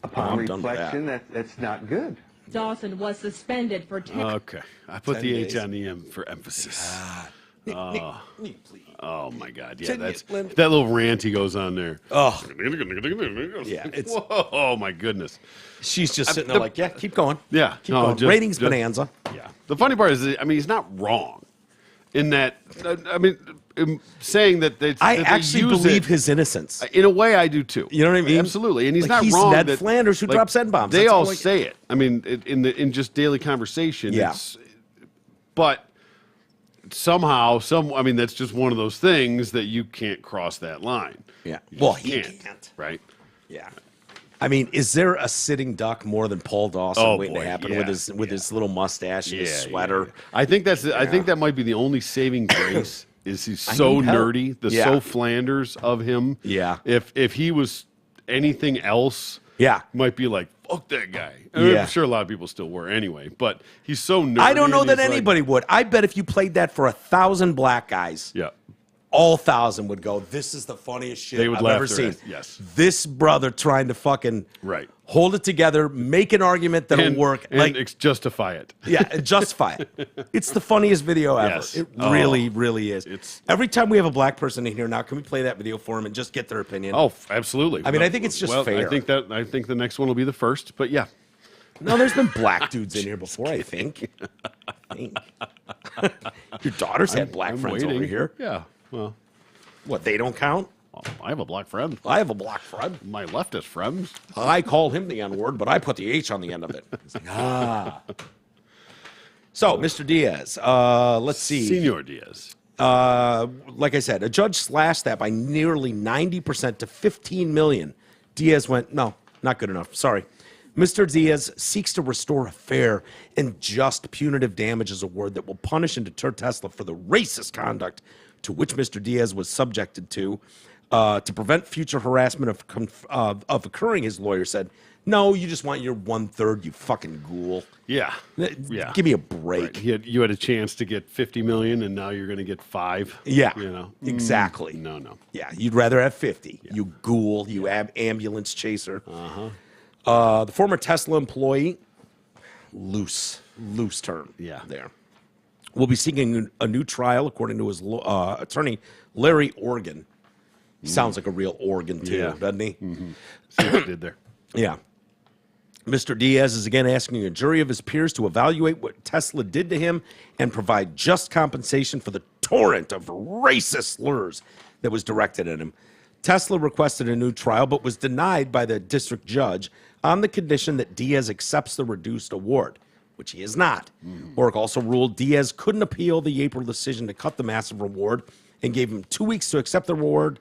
Upon I'm done with reflection, that's not good. Dawson was suspended for 10 Okay. I put 10 the H days. on the M for emphasis. Nick, please. Oh my God! Yeah, Can that's you- Lynn- that little rant he goes on there. Oh, Yeah, it's- whoa! Oh my goodness! she's just sitting there like, yeah, keep going. Yeah, Keep no, going. just- Ratings just- bonanza. Yeah. The funny part is, that, I mean, he's not wrong in that. I mean, saying that they. I that they actually use believe it, his innocence. In a way, I do too. You know what I mean? Absolutely, and he's Like, not he's wrong. Ned that, Flanders who drops N-bombs. They That's all all I- say it. I mean, in just daily conversation. Yeah. But somehow, I mean, that's just one of those things that you can't cross that line. Yeah. You Well, just he can't. right? Yeah. I mean, is there a sitting duck more than Paul Dawson Oh, waiting boy, to happen yeah, with his little mustache and his sweater? I think I think that might be the only saving grace. Is he's I so need help. nerdy, the Yeah. so Flanders of him. Yeah. If he was anything else, Yeah. might be like fuck that guy. Yeah. I'm sure a lot of people still were anyway, but he's so nerdy. I don't know and that he's like- anybody would. I bet if you played that for 1,000 black guys, yeah. all 1,000 would go, this is the funniest shit They would I've laugh ever their seen. ass- yes. This brother trying to fucking Right. hold it together, make an argument that'll work. And justify it. Yeah, justify it. It's the funniest video ever. Yes. It really is. Every time we have a black person in here now, can we play that video for them and just get their opinion? Oh, absolutely. I mean, I think it's just fair. I think the next one will be the first, but yeah. No, there's been black dudes in here before, I think. Your daughter's had black friends over here. Yeah, well. What, they don't count? Well, I have a black friend. I have a black friend. My leftist friends. I call him the N-word, but I put the H on the end of it. It's like, So, Mr. Diaz, let's see. Senor Diaz. Like I said, a judge slashed that by nearly 90% to $15 million. Diaz went, no, not good enough. Sorry. Mr. Diaz seeks to restore a fair and just punitive damages award that will punish and deter Tesla for the racist conduct to which Mr. Diaz was subjected to prevent future harassment of occurring, his lawyer said. No, you just want your 1/3, you fucking ghoul. Yeah. Give me a break. Right. You had a chance to get $50 million, and now you're going to get 5. Yeah, you know exactly. No. Yeah, you'd rather have 50. Yeah. You ghoul. You ambulance chaser. The former Tesla employee, loose term. Yeah. There. Will be seeking a new trial, according to his attorney, Larry Organ. He sounds like a real organ, too, doesn't he? Mm-hmm. See what he did there. Yeah. Mr. Diaz is again asking a jury of his peers to evaluate what Tesla did to him and provide just compensation for the torrent of racist slurs that was directed at him. Tesla requested a new trial, but was denied by the district judge on the condition that Diaz accepts the reduced award, which he is not. Org also ruled Diaz couldn't appeal the April decision to cut the massive reward and gave him 2 weeks to accept the reward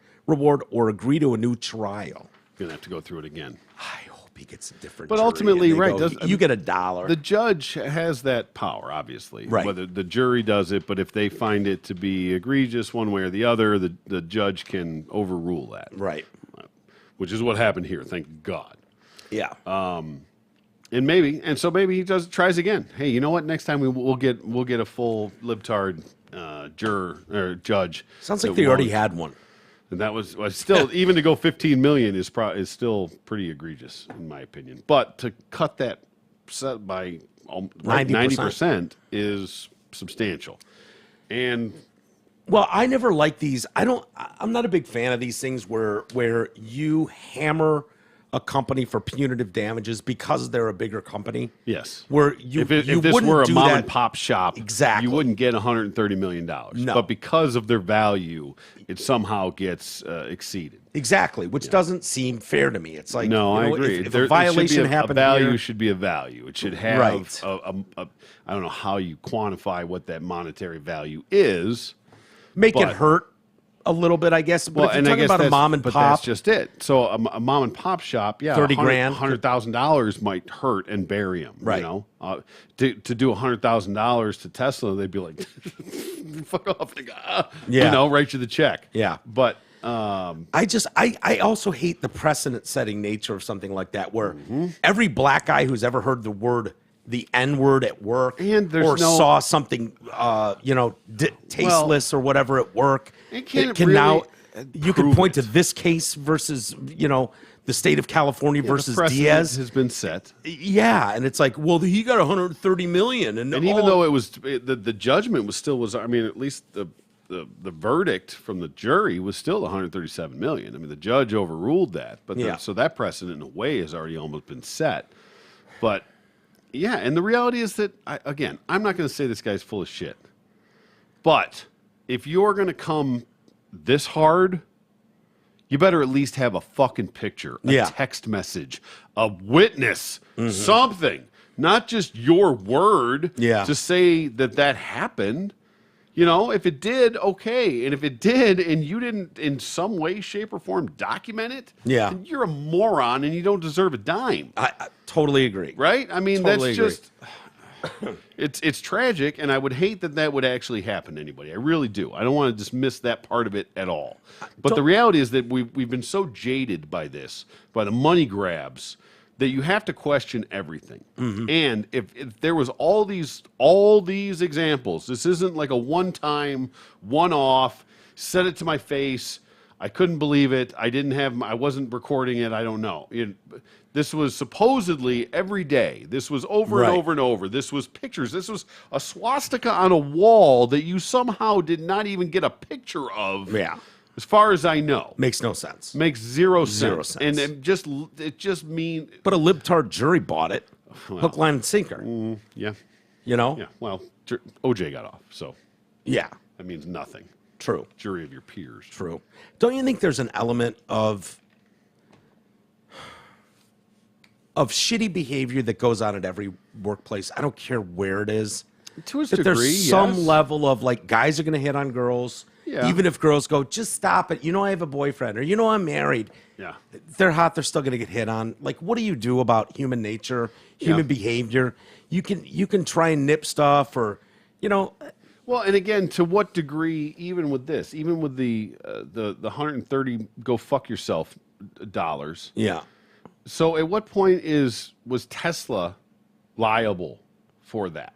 or agree to a new trial. You're going to have to go through it again. I hope he gets a different But jury ultimately, and they right, go, you get $1. The judge has that power, obviously. Right. Whether the jury does it, but if they find it to be egregious one way or the other, the judge can overrule that. Right. Which is what happened here, thank God. Yeah. And so maybe he tries again. Hey, you know what? Next time we'll get a full libtard juror or judge. Sounds like they already had one. And that was still even to go 15 million is still pretty egregious in my opinion. But to cut that set by 90% is substantial. And well, I never like these. I'm not a big fan of these things where you hammer a company for punitive damages because they're a bigger company. Yes. Where if this were a mom and pop shop, exactly, you wouldn't get $130 million. No. But because of their value, it somehow gets exceeded. Exactly, which doesn't seem fair to me. It's like, I agree. If a violation happened, a value here, should be a value. It should have right. I don't know how you quantify what that monetary value is. Make it hurt a little bit, I guess. But if you're talking about a mom and pop, that's just it. So a mom and pop shop, yeah, $30,000, $100,000 might hurt and bury him. Right. You know, to do $100,000 to Tesla, they'd be like, "Fuck off, nigga." Yeah. You know, write you the check. Yeah. But I also hate the precedent-setting nature of something like that, where every black guy who's ever heard the N-word at work, or saw something, tasteless or whatever at work, now you can point to this case versus, the state of California versus Diaz has been set. Yeah, and it's like, well, he got $130 million, and even though it was the judgment was I mean, at least the verdict from the jury was still $137 million. I mean, the judge overruled that, but so that precedent in a way has already almost been set. But yeah, and the reality is that I'm not going to say this guy's full of shit, but if you're going to come this hard, you better at least have a fucking picture, a text message, a witness, something, not just your word to say that happened. You know, if it did, okay. And if it did and you didn't in some way, shape, or form document it, then you're a moron and you don't deserve a dime. I totally agree. Right? I mean, totally that's just... It's tragic, and I would hate that would actually happen to anybody. I really do. I don't want to dismiss that part of it at all. But the reality is that we've been so jaded by this, by the money grabs, that you have to question everything. And if there was all these examples, this isn't like a one-time, one-off, said it to my face, I couldn't believe it. I wasn't recording it. I don't know. This was supposedly every day. This was over and over and over. This was pictures. This was a swastika on a wall that you somehow did not even get a picture of. Yeah. As far as I know. Makes no sense. Makes zero sense. sense. And it just mean. But a libtard jury bought it. Well, hook, line, and sinker. Yeah. You know? Yeah. Well, OJ got off, so. Yeah. That means nothing. True. Jury of your peers. True. Don't you think there's an element of shitty behavior that goes on at every workplace? I don't care where it is. To a that degree, there's some yes. level of like guys are going to hit on girls. Yeah. Even if girls go, just stop it. You know I have a boyfriend, or you know I'm married. Yeah. They're hot. They're still going to get hit on. Like, what do you do about human nature, human behavior? You can try and nip stuff, or you know. Well, and again, to what degree? Even with this, even with the 130 go fuck yourself dollars. Yeah. So at what point was Tesla liable for that?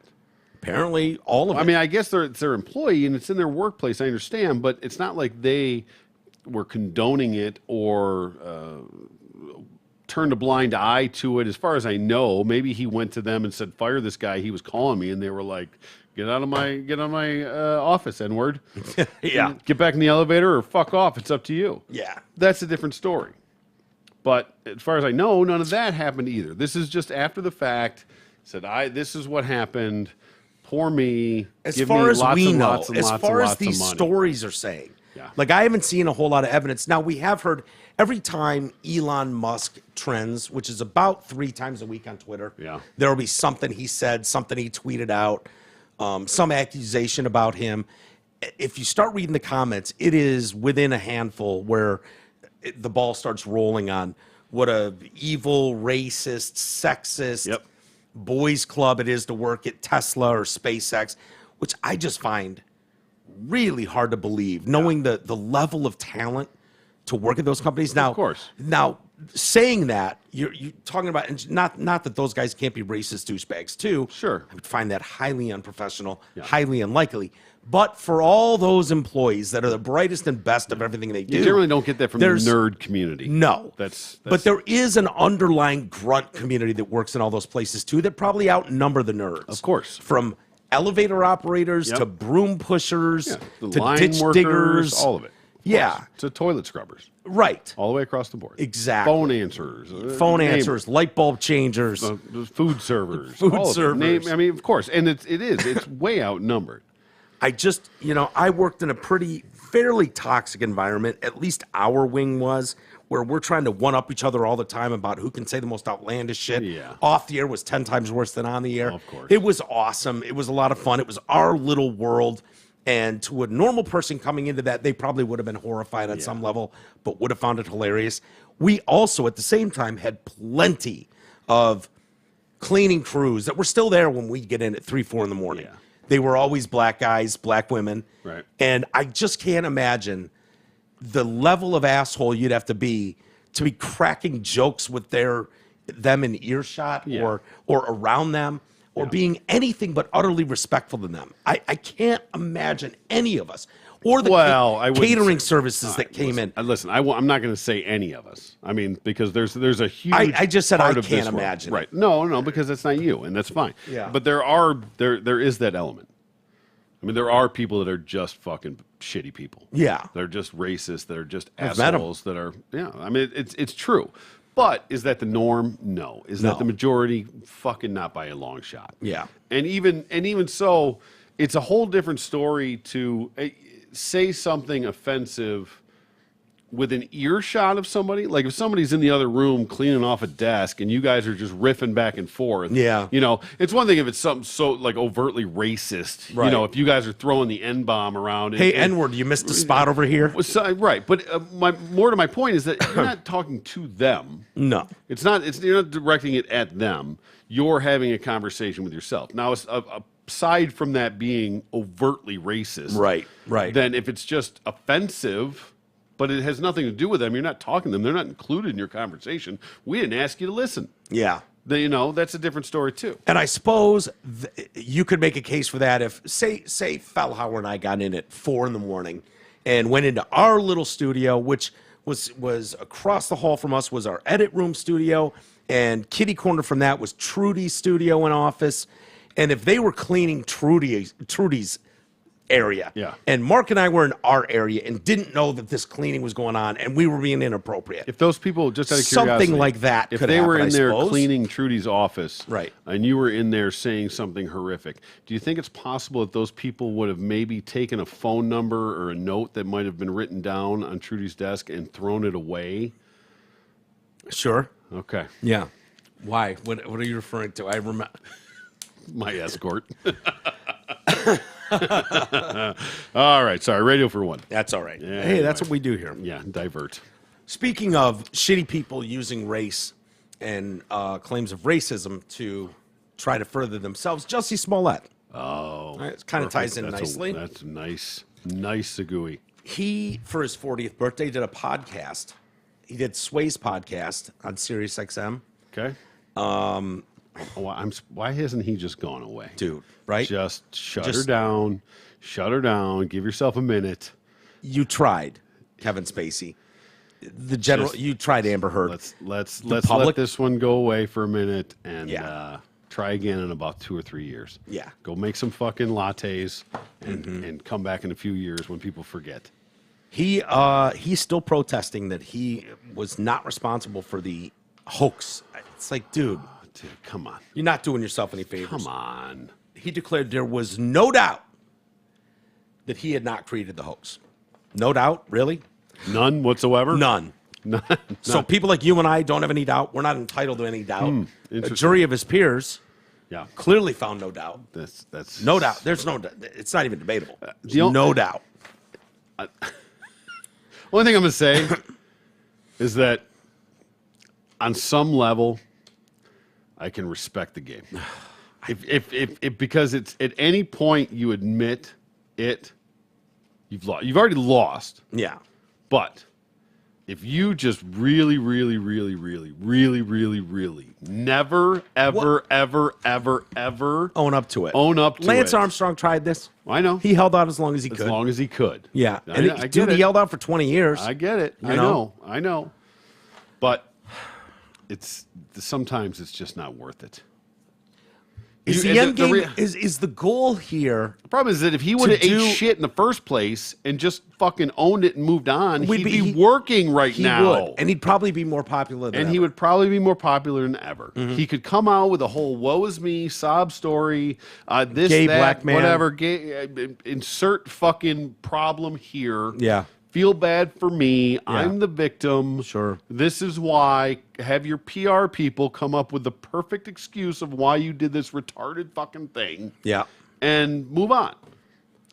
Apparently, all of it. I mean, I guess it's their employee and it's in their workplace. I understand, but it's not like they were condoning it or turned a blind eye to it. As far as I know, maybe he went to them and said, "Fire this guy." He was calling me, and they were like, "Get out of my office, N-word." Yeah. Get back in the elevator or fuck off. It's up to you. Yeah. That's a different story. But as far as I know, none of that happened either. This is just after the fact. Said, this is what happened. Poor me. As far as we know, as far as these money. stories are saying, Yeah. like I haven't seen a whole lot of evidence. Now we have heard every time Elon Musk trends, which is about 3 times a week on Twitter. Yeah. There will be something he said, something he tweeted out, some accusation about him. If you start reading the comments, it is within a handful where the ball starts rolling on what a evil, racist, sexist boys club it is to work at Tesla or SpaceX, which I just find really hard to believe, knowing the level of talent to work at those companies. Now, of course. Now, saying that, you're talking about, and not that those guys can't be racist douchebags too. Sure. I would find that highly unprofessional, highly unlikely. But for all those employees that are the brightest and best of everything they do, You generally don't get that from the nerd community. No. But there is an underlying grunt community that works in all those places too that probably outnumber the nerds. Of course. From elevator operators to broom pushers The to line ditch workers, diggers. all of it. Yeah. To toilet scrubbers. Right. All the way across the board. Exactly. Phone answerers. Phone name answers, light bulb changers. it. Food servers. Food all of it. servers. I mean, of course. And it's way outnumbered. I just, I worked in a fairly toxic environment, at least our wing was, where we're trying to one-up each other all the time about who can say the most outlandish shit. Yeah. Off the air was 10 times worse than on the air. Of course. It was awesome. It was a lot of fun. It was our little world. And to a normal person coming into that, they probably would have been horrified on some level, but would have found it hilarious. We also, at the same time, had plenty of cleaning crews that were still there when we get in at 3, 4 in the morning. Yeah. They were always black guys, black women. Right. And I just can't imagine the level of asshole you'd have to be cracking jokes with them in earshot or around them or being anything but utterly respectful to them. I can't imagine any of us. Or the catering services that came in. Listen, I'm not going to say any of us. I mean, because there's a huge. I just said I part of can't this world. imagine. Right? No, because that's not you, and that's fine. Yeah. But there is that element. I mean, there are people that are just fucking shitty people. Yeah. They're just racist. They're just I've met 'em. assholes. That are I mean, it's true. But is that the norm? No. Is that the majority? Fucking not by a long shot. Yeah. And even so, it's a whole different story to say something offensive with an earshot of somebody. Like if somebody's in the other room cleaning off a desk and you guys are just riffing back and forth. Yeah. It's one thing if it's something so like overtly racist. Right. If you guys are throwing the N-bomb around. Hey, N-word, you missed a spot over here. Right. But more to my point is that you're not talking to them. No. You're not directing it at them. You're having a conversation with yourself. Now, aside from that being overtly racist, right. Then if it's just offensive, but it has nothing to do with them, you're not talking to them, they're not included in your conversation. We didn't ask you to listen. Yeah. That's a different story too. And I suppose you could make a case for that if, say Fellhauer and I got in at 4 in the morning, and went into our little studio, which was across the hall from us was our edit room studio, and kitty corner from that was Trudy's studio and office. And if they were cleaning Trudy's area, and Mark and I were in our area and didn't know that this cleaning was going on, and we were being inappropriate. If those people, just out of something curiosity, like that, if could they were happen, in I there suppose. cleaning Trudy's office, Right. and you were in there saying something horrific, do you think it's possible that those people would have maybe taken a phone number or a note that might have been written down on Trudy's desk and thrown it away? Sure. Okay. Yeah. Why? What are you referring to? I remember my escort. All right, sorry, radio for one. That's all right. Yeah, hey, that's what we do here. Yeah, divert. Speaking of shitty people using race and claims of racism to try to further themselves, Jussie Smollett. Oh. It kind of ties in nicely. That's nice. Nice, Sagui. He, for his 40th birthday, did a podcast. He did Sway's podcast on Sirius XM. Okay. Why hasn't he just gone away? Dude, right? Just shut her down. Shut her down. Give yourself a minute. You tried, Kevin Spacey. You tried Amber Heard. Let's let this one go away for a minute and try again in about 2 or 3 years. Yeah. Go make some fucking lattes and come back in a few years when people forget. He's still protesting that he was not responsible for the hoax. It's like, dude, come on. You're not doing yourself any favors. Come on. He declared there was no doubt that he had not created the hoax. No doubt? Really? None whatsoever? None. None. So people like you and I don't have any doubt. We're not entitled to any doubt. A jury of his peers clearly found no doubt. That's no doubt. There's no doubt. It's not even debatable. No doubt. Only thing I'm going to say is that on some level, I can respect the game. If because it's at any point you admit it, you've lost. You've already lost. Yeah. But if you just really never, ever own up to it. Lance Armstrong tried this. I know. He held out as long as he could. As long as he could. Yeah. He held out for 20 years. I get it. I know. But sometimes it's just not worth it. Is the end game, is the goal here? The problem is that if he would have ate shit in the first place and just fucking owned it and moved on, he'd be working right now. He would. And he'd probably be more popular than ever. He would probably be more popular than ever. Mm-hmm. He could come out with a whole woe is me, sob story, this, gay, that, black man. whatever. Insert fucking problem here. Yeah. Feel bad for me. Yeah. I'm the victim. Sure. This is why. Have your PR people come up with the perfect excuse of why you did this retarded fucking thing. Yeah. And move on.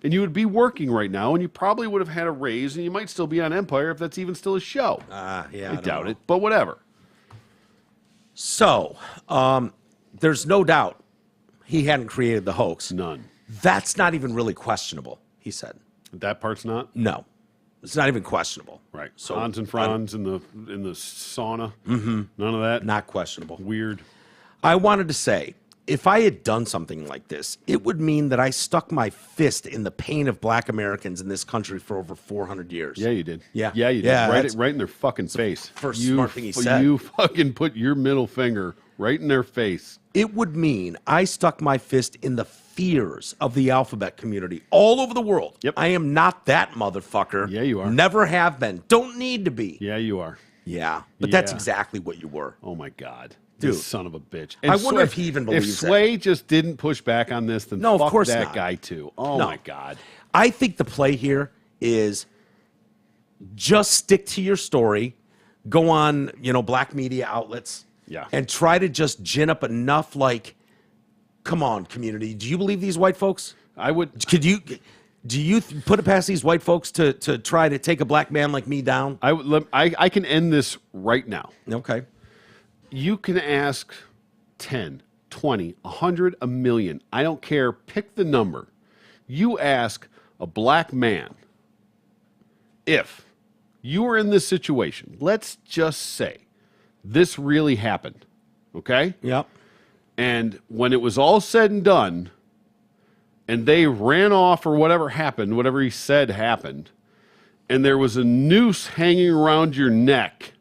And you would be working right now, and you probably would have had a raise, and you might still be on Empire if that's even still a show. Yeah. I doubt it, but whatever. So, there's no doubt he hadn't created the hoax. None. That's not even really questionable, he said. That part's not? No. It's not even questionable. Right. So Hans and Franz in the sauna. Mm-hmm. None of that. Not questionable. Weird. I wanted to say, if I had done something like this, it would mean that I stuck my fist in the pain of black Americans in this country for over 400 years. Yeah, you did. Yeah. Yeah, you did. Yeah, right in their fucking face. First smart thing he said. You fucking put your middle finger right in their face. It would mean I stuck my fist in the fears of the alphabet community all over the world. Yep. I am not that motherfucker. Yeah, you are. Never have been. Don't need to be. Yeah, you are. Yeah. But that's exactly what you were. Oh, my God. Dude. This son of a bitch. I wonder if he even believes If Sway just didn't push back on this, then no, fuck of course that not. guy, too. Oh, my God. I think the play here is just stick to your story, go on, black media outlets, and try to just gin up enough, come on, community. Do you believe these white folks? I would. Do you put it past these white folks to try to take a black man like me down? I can end this right now. Okay. You can ask 10, 20, 100, a million. I don't care. Pick the number. You ask a black man if you were in this situation. Let's just say this really happened. Okay? Yep. And when it was all said and done, and they ran off or whatever happened, whatever he said happened, and there was a noose hanging around your neck,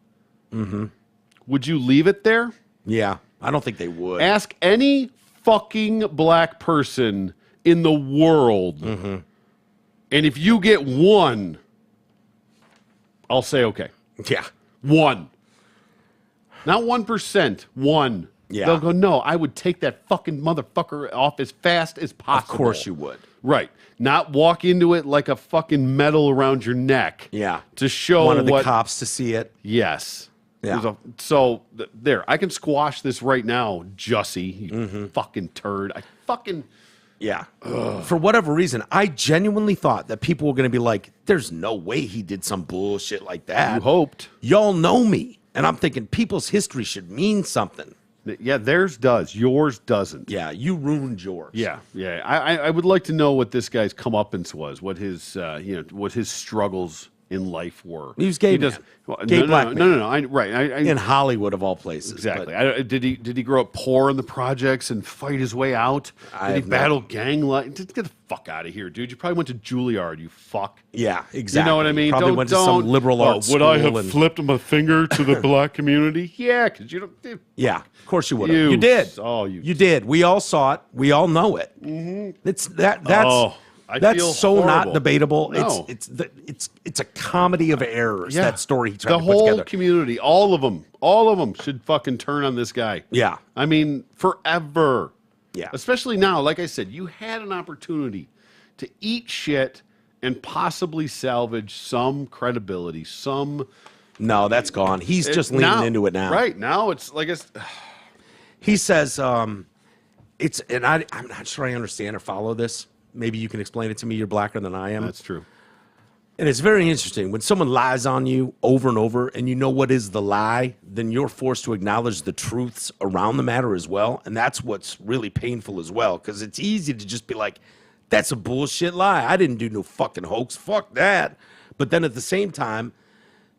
would you leave it there? Yeah, I don't think they would. Ask any fucking black person in the world, and if you get one, I'll say okay. Yeah. One. Not 1%. One. Yeah. They'll go, no, I would take that fucking motherfucker off as fast as possible. Of course you would. Right. Not walk into it like a fucking medal around your neck. Yeah. To show one of the what, cops to see it. Yes. Yeah. There, I can squash this right now, Jussie, you fucking turd. I fucking... Yeah. For whatever reason, I genuinely thought that people were going to be like, there's no way he did some bullshit like that. You hoped. Y'all know me. And I'm thinking people's history should mean something. Yeah, theirs does. Yours doesn't. Yeah, you ruined yours. Yeah. I would like to know what this guy's comeuppance was, what his what his struggles in life were. He was gay. Gay black man. No. In Hollywood of all places. Exactly. Did he grow up poor in the projects and fight his way out? Did he battle gang life? Get the fuck out of here, dude. You probably went to Juilliard, you fuck. Yeah, exactly. You know what I mean? Probably went to some liberal arts Would I school have flipped my finger to the black community? Yeah, because you don't. Yeah, of course you would have. You did. Oh, you did. We all saw it. We all know it. It's that's. That's so horrible. not debatable. No. It's a comedy of errors. Yeah. That story he tried the to put whole together. community, all of them should fucking turn on this guy. Yeah. I mean, forever. Yeah. Especially now, like I said, you had an opportunity to eat shit and possibly salvage some credibility, some... No, that's gone. He's just leaning into it now. Right. Now it's like it's... He says, I'm not sure I understand or follow this. Maybe you can explain it to me. You're blacker than I am. That's true. And it's very interesting. When someone lies on you over and over and you know what is the lie, then you're forced to acknowledge the truths around the matter as well. And that's what's really painful as well, because it's easy to just be like, that's a bullshit lie. I didn't do no fucking hoax. Fuck that. But then at the same time,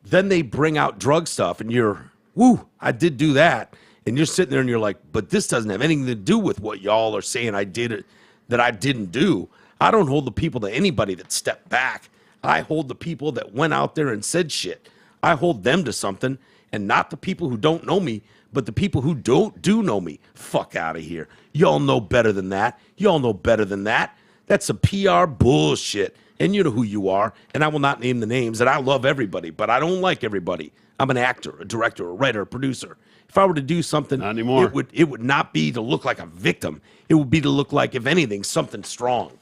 then they bring out drug stuff and you're, woo, I did do that. And you're sitting there and you're like, but this doesn't have anything to do with what y'all are saying I did it, that I didn't do. I don't hold the people to anybody that stepped back. I hold the people that went out there and said shit. I hold them to something, and not the people who don't know me, but the people who do know me. Fuck out of here. Y'all know better than that. Y'all know better than that. That's some PR bullshit. And you know who you are, and I will not name the names, and I love everybody, but I don't like everybody. I'm an actor, a director, a writer, a producer. If I were to do something, not anymore. It would not be to look like a victim. It would be to look like, if anything, something strong.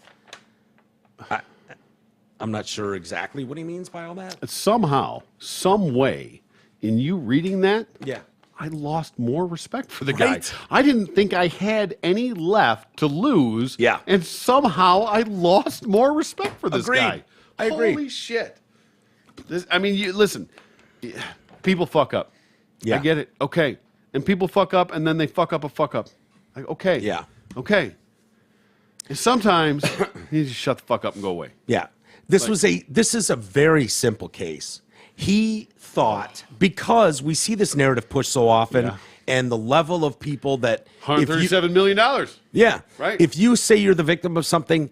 I'm not sure exactly what he means by all that. Somehow, some way, in you reading that, Yeah. I lost more respect for the Right. guy. I didn't think I had any left to lose. Yeah. And somehow I lost more respect for this Agreed. guy. I agree. Holy shit. Listen, people fuck up. Yeah. I get it. Okay. And people fuck up and then they fuck up a fuck up. Like, okay. Yeah. Okay. And sometimes you just shut the fuck up and go away. Yeah. This is a very simple case. He thought, because we see this narrative pushed so often, Yeah. and the level of people that $137 million. Yeah. Right. If you say you're the victim of something,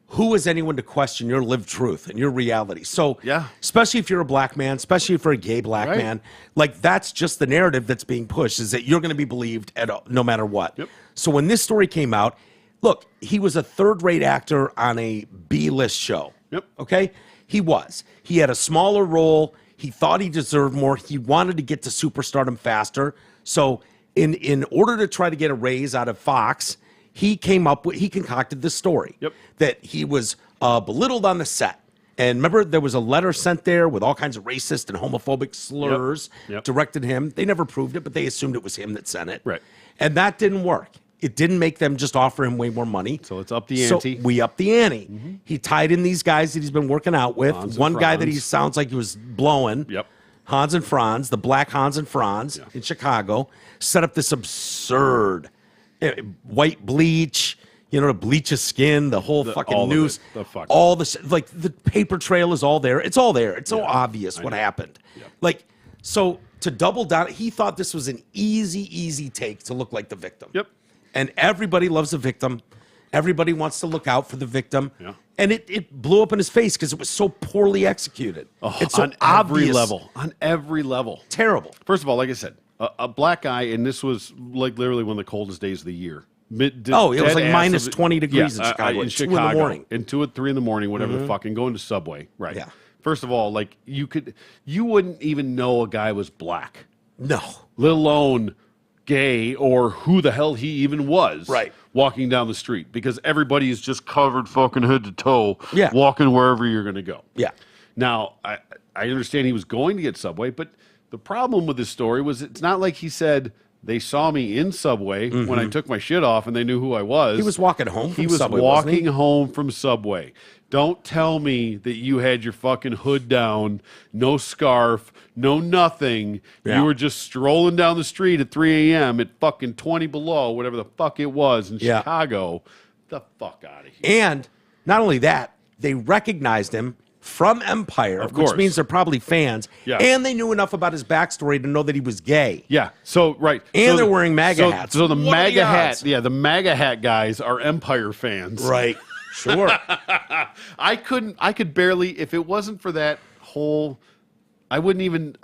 who is anyone to question your lived truth and your reality? So, Yeah. especially if you're a black man, especially if you're a gay black Right. man, like that's just the narrative that's being pushed, is that you're going to be believed no matter what. Yep. So when this story came out, look, he was a third-rate actor on a B-list show. Yep. Okay? He was. He had a smaller role. He thought he deserved more. He wanted to get to superstardom faster. So in order to try to get a raise out of Fox, he concocted this story. Yep. That he was belittled on the set. And remember, there was a letter sent there with all kinds of racist and homophobic slurs Yep. directed him. They never proved it, but they assumed it was him that sent it. Right. And that didn't work. It didn't make them just offer him way more money. So it's up the ante. So we upped the ante. He tied in these guys that he's been working out with. Hans and One guy that Franz. he sounds like he was blowing. Yep. Hans and Franz, the black Hans and Franz in Chicago, set up this absurd white bleach, to bleach his skin, the whole all fucking of news. it. The fuck. All this, like the paper trail is all there. It's all there. It's so obvious what happened. Like, so to double down, he thought this was an easy take to look like the victim. Yep. And everybody loves a victim. Everybody wants to look out for the victim. Yeah. And it blew up in his face because it was so poorly executed. It's so on obvious. every level. On every level. Terrible. First of all, like I said, a black guy, and this was like literally one of the coldest days of the year. It was like minus 20 degrees in Chicago at 2 in the morning. And 2 or 3 in the morning, whatever the fuck, and going to Subway. Right. Yeah. First of all, like you wouldn't even know a guy was black. No. Let alone gay or who the hell he even was. Right. Walking down the street because everybody is just covered fucking head to toe. Yeah. Walking wherever you're going to go. Yeah. Now, I understand he was going to get Subway, but the problem with this story was it's not like he said they saw me in Subway when I took my shit off and they knew who I was. He was walking home from He was Subway, wasn't he? walking home from Subway. Don't tell me that you had your fucking hood down, no scarf, no nothing. Yeah. You were just strolling down the street at 3 a.m. at fucking 20 below, whatever the fuck it was in Yeah. Chicago. The fuck out of here. And not only that, they recognized him from Empire, Of course. which means they're probably fans. Yeah. And they knew enough about his backstory to know that he was gay. Yeah. So right. And so they're wearing MAGA hats. So the What are the MAGA hat, odds? the MAGA hat guys are Empire fans. Right. Sure. I could barely, if it wasn't for that whole, I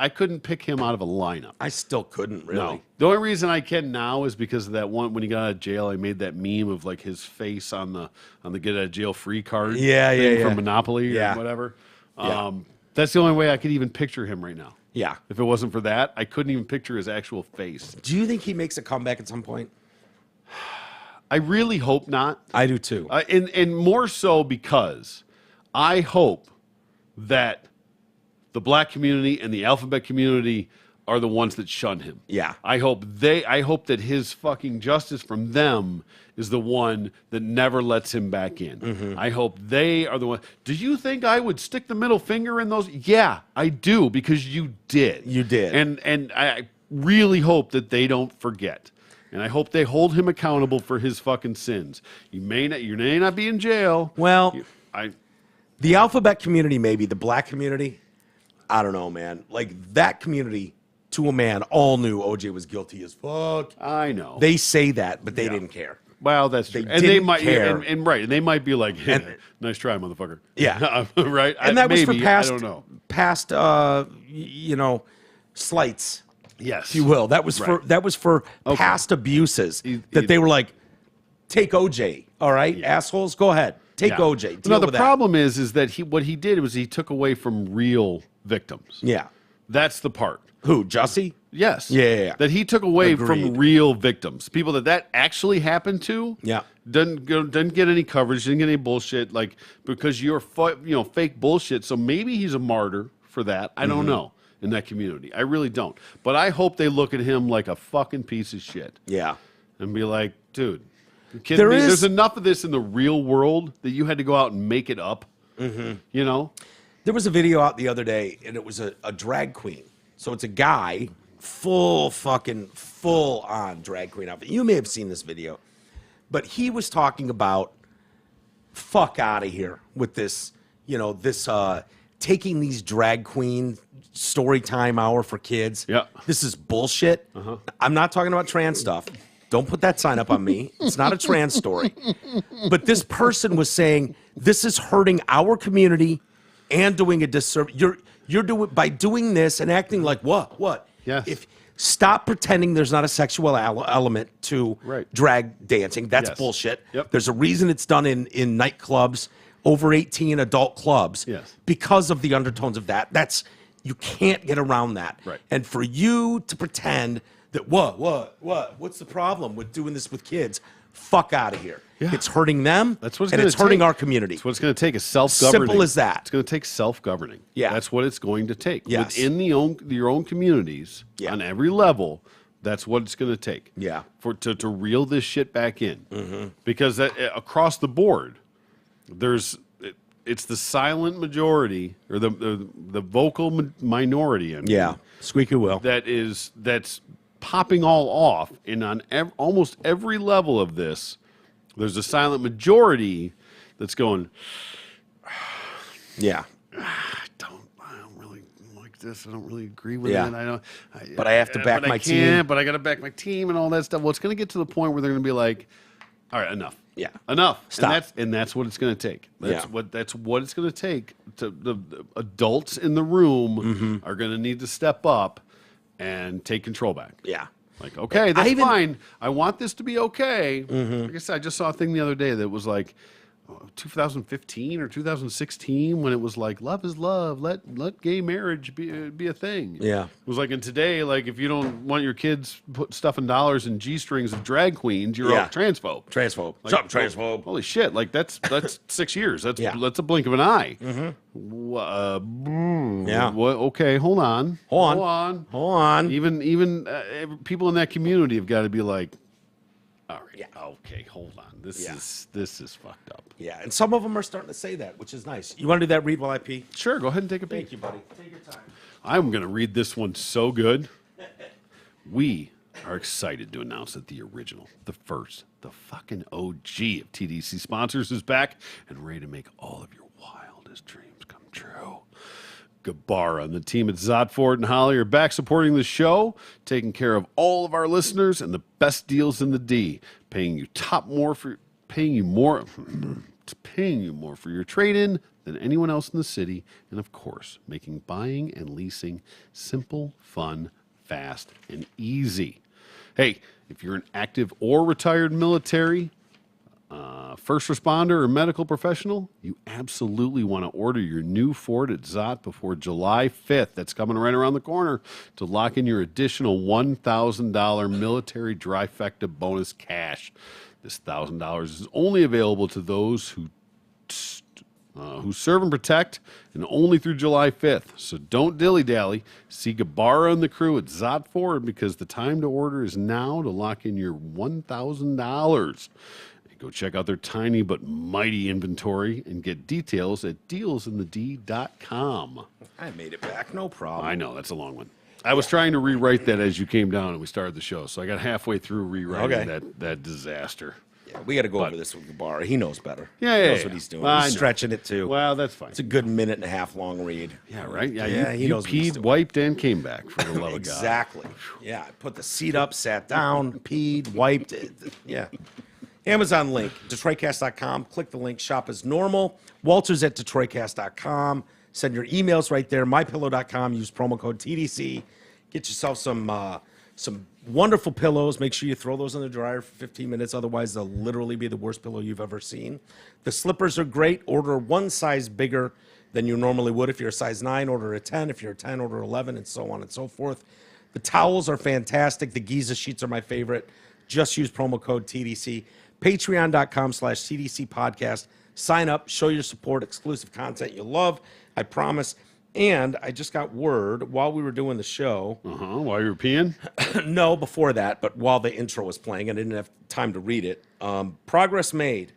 couldn't pick him out of a lineup. I still couldn't really. No. The only reason I can now is because of that one when he got out of jail. I made that meme of like his face on the get out of jail free card. Yeah. From Monopoly Yeah. or whatever. Yeah. That's the only way I could even picture him right now. Yeah. If it wasn't for that, I couldn't even picture his actual face. Do you think he makes a comeback at some point? I really hope not. I do too. And more so because I hope that the black community and the alphabet community are the ones that shun him. Yeah. I hope that his fucking justice from them is the one that never lets him back in. Mm-hmm. I hope they are the one. Do you think I would stick the middle finger in those? Yeah, I do, because you did. You did. And I really hope that they don't forget. And I hope they hold him accountable for his fucking sins. You may not be in jail. Well, I the alphabet community, maybe the black community, I don't know, man. Like that community, to a man, all knew OJ was guilty as fuck. I know. They say that, but they didn't care. Well, that's true. They And they didn't might care. and right, and they might be like, hey, And- nice try, motherfucker. Yeah. Right. And that was for maybe, past, I don't know. past, slights, Yes, if you will. That was for Okay. past abuses that they were like, take OJ, all right, assholes, go ahead, take Yeah. OJ. Deal No, the with that. problem is that what he did was he took away from real victims. Yeah. That's the part. Who, Jussie? Yes. Yeah. That he took away Agreed. from real victims, people that actually happened to. Yeah. Didn't get any coverage, didn't get any bullshit, like because you're fake bullshit. So maybe he's a martyr for that. I Mm-hmm. don't know in that community. I really don't. But I hope they look at him like a fucking piece of shit Yeah. and be like, dude, you kidding me? There's enough of this in the real world that you had to go out and make it up. Mm-hmm. You know. There was a video out the other day, and it was a drag queen. So it's a guy, full on drag queen outfit. You may have seen this video, but he was talking about fuck out of here with this, taking these drag queen story time hour for kids. Yeah. This is bullshit. I'm not talking about trans stuff. Don't put that sign up on me. It's not a trans story. But this person was saying this is hurting our community and doing a disservice. You're doing by doing this and acting like what? Yes. If stop pretending there's not a sexual element to drag dancing. That's bullshit. Yep. There's a reason it's done in nightclubs, over 18 adult clubs. Yes. Because of the undertones of that. You can't get around that. Right. And for you to pretend that what's the problem with doing this with kids? Fuck out of here. Yeah. It's hurting them. That's what it's and gonna it's hurting take. our community. It's what it's going to take is self-governing. Simple as that. It's going to take self-governing. Yeah. That's what it's going to take. Yes. Within your own communities, on every level, that's what it's going to take. Yeah. To reel this shit back in. Mm-hmm. Because across the board, it's the silent majority or the vocal minority. Squeaky wheel. That's popping all off, and on almost every level of this, there's a silent majority that's going, Yeah. I don't really like this. I don't really agree with Yeah. it. But I have to back but my I can't, team. But I got to back my team and all that stuff. Well, it's going to get to the point where they're going to be like, all right, enough. Yeah. Enough. Stop. And that's what it's going to take. That's Yeah. what it's going to take. The adults in the room are going to need to step up and take control back. Yeah. Like, okay, that's fine. I want this to be okay. Like I said, I just saw a thing the other day that was like 2015 or 2016 when it was like love is love. Let gay marriage be a thing. Yeah. It was like, and today, like, if you don't want your kids put stuffing dollars in G-strings of drag queens, you're a transphobe. Transphobe. Like, Something transphobe. Holy shit! Like that's 6 years. That's Yeah. that's a blink of an eye. Yeah. Okay, hold on. Hold on. Even people in that community have got to be like, all right, Yeah. okay, hold on. This Yeah. is fucked up. Yeah, and some of them are starting to say that, which is nice. You want to do that read while I pee? Sure, go ahead and take a peek. Thank you, buddy. Take your time. I'm going to read this one so good. We are excited to announce that the original, the first, the fucking OG of TDC sponsors is back and ready to make all of your wildest dreams come true. Gabara and the team at Zotford and Holly are back supporting the show, taking care of all of our listeners and the best deals in the D, paying you more for your trade-in than anyone else in the city, and of course, making buying and leasing simple, fun, fast, and easy. Hey, if you're an active or retired military, first responder or medical professional, you absolutely want to order your new Ford at Zott before July 5th. That's coming right around the corner to lock in your additional $1,000 military trifecta bonus cash. This $1,000 is only available to those who serve and protect, and only through July 5th. So don't dilly-dally. See Gabara and the crew at Zott Ford because the time to order is now to lock in your $1,000. Go check out their tiny but mighty inventory and get details at dealsinthed.com. I made it back, no problem. I know, that's a long one. I was trying to rewrite that as you came down and we started the show, so I got halfway through rewriting that disaster. Yeah, we got to go over this with Gabara. He knows better. Yeah, He knows what he's doing. He's stretching it, too. Well, that's fine. It's a good minute and a half long read. Yeah, right? Yeah, he you knows what he's peed, doing. wiped, and came back, for the love of God. Exactly. Yeah, I put the seat up, sat down, peed, wiped it. Yeah. Amazon link, DetroitCast.com. Click the link, shop as normal. Walters at DetroitCast.com. Send your emails right there. MyPillow.com. Use promo code TDC. Get yourself some wonderful pillows. Make sure you throw those in the dryer for 15 minutes. Otherwise, they'll literally be the worst pillow you've ever seen. The slippers are great. Order one size bigger than you normally would. If you're a size 9, order a 10. If you're a 10, order 11, and so on and so forth. The towels are fantastic. The Giza sheets are my favorite. Just use promo code TDC. Patreon.com/TDC Podcast. Sign up, show your support, exclusive content you love, I promise. And I just got word while we were doing the show. While you were peeing? No, before that, but while the intro was playing, I didn't have time to read it. Progress made.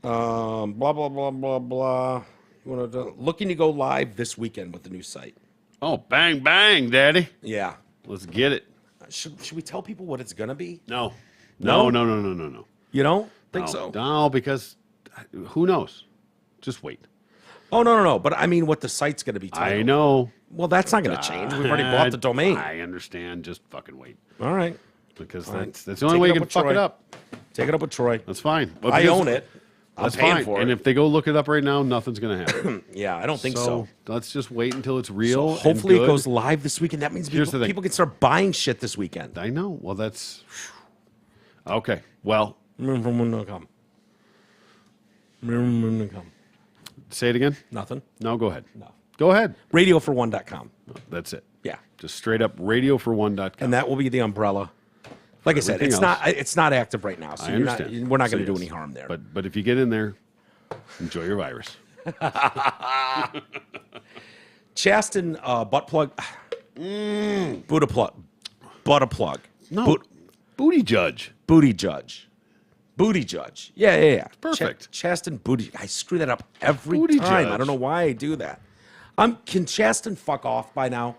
Blah, blah, blah, blah, blah. Looking to go live this weekend with the new site. Oh, bang, bang, Daddy. Yeah. Let's get it. Should we tell people what it's going to be? No. No? No. You don't think so? No, because who knows? Just wait. Oh, no. But I mean what the site's going to be titled. I know. Well, that's not going to change. We've already bought the domain. I understand. Just fucking wait. All right. Because All right. that's the only way you can fuck it up. Take it up with Troy. That's fine. But I because- own it. I'm That's paying fine. for And it. if they go look it up right now, nothing's going to happen. Yeah, I don't think so. Let's just wait until it's real. So hopefully and it good. goes live this weekend. That means Here's the thing. people can start buying shit this weekend. I know. Well, that's okay. Well, Come. say it again. Nothing. No, go ahead. No. Go ahead. RadioFor1.com. That's it. Yeah. Just straight up radiofor1.com. And that will be the umbrella. Like I said, Everything it's not active right now, so I you're understand. we're not So going to do yes. any harm there. But if you get in there, enjoy your virus. Chasten butt plug. Buddha plug. Butter plug. No. Booty judge. Booty judge. Booty judge. Yeah. Perfect. Chasten booty. I screw that up every Booty time. judge. I don't know why I do that. Can Chasten fuck off by now?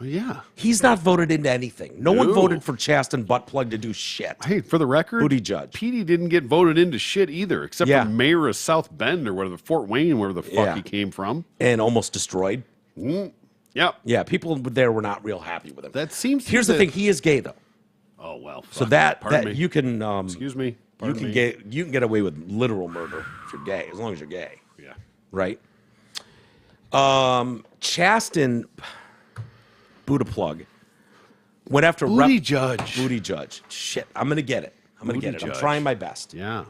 Well, yeah. He's not voted into anything. No one No. voted for Chasten butt plug to do shit. Hey, for the record, Booty judge. Petey didn't get voted into shit either, except Yeah. for mayor of South Bend or whatever, Fort Wayne, wherever the fuck Yeah. he came from. And almost destroyed. Yep. Yeah, people there were not real happy with him. That seems. Here's the thing: he is gay, though. Oh well. So fuck. that Pardon me. you can. Excuse me. You can get away with literal murder if you're gay, as long as you're gay. Yeah. Right? Chasten, Buddha plug, went after Booty judge. Booty judge. Shit, I'm going to get it. I'm Judge. trying my best. Yeah.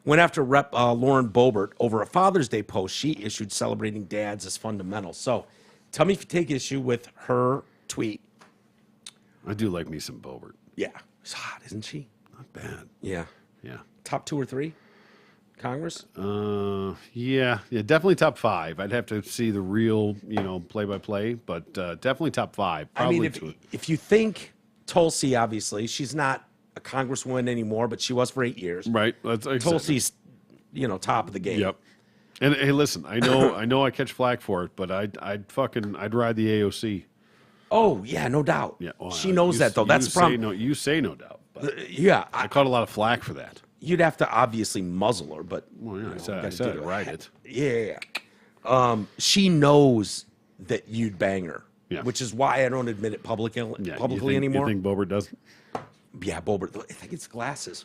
Went after Rep Lauren Boebert over a Father's Day post she issued celebrating dads as fundamental. So tell me if you take issue with her tweet. I do like me some Boebert. Yeah. She's hot, isn't she? Not bad. Yeah. Yeah. Top 2 or 3? Congress? Yeah, definitely top 5. I'd have to see the real, play-by-play, but definitely top 5. Probably I mean, if you think Tulsi, obviously, she's not a congresswoman anymore, but she was for 8 years. Right. Tulsi's, top of the game. Yep. And hey, listen, I know I catch flack for it, but I'd ride the AOC. Oh yeah, no doubt. Yeah, well, she knows that though. That's the problem. You say no doubt. But yeah, I caught a lot of flack for that. You'd have to obviously muzzle her, but Well, yeah, I said ride it. Yeah. She knows that you'd bang her. Yeah. Which is why I don't admit it publicly anymore. You think Boebert doesn't? Yeah, Boebert. I think it's glasses.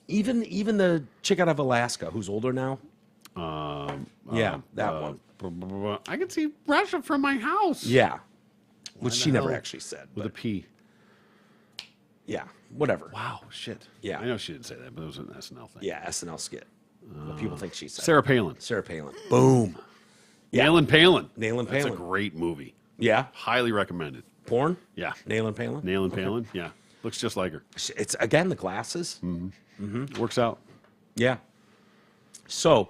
Even the chick out of Alaska who's older now. That one. I can see Russia from my house. Yeah. Which she never hell? actually said. With a P. Yeah, whatever. Wow, shit. Yeah. I know she didn't say that, but it was an SNL thing. Yeah, SNL skit. What people think she said. Sarah Palin. Sarah Palin. Boom. Yeah. Nailin' Palin. Nailin' That's a Palin. great movie. Yeah. Highly recommended. Porn? Yeah. Nailin' Palin? Nailin' Palin. Yeah. Looks just like her. It's, again, the glasses. Works out. Yeah. So,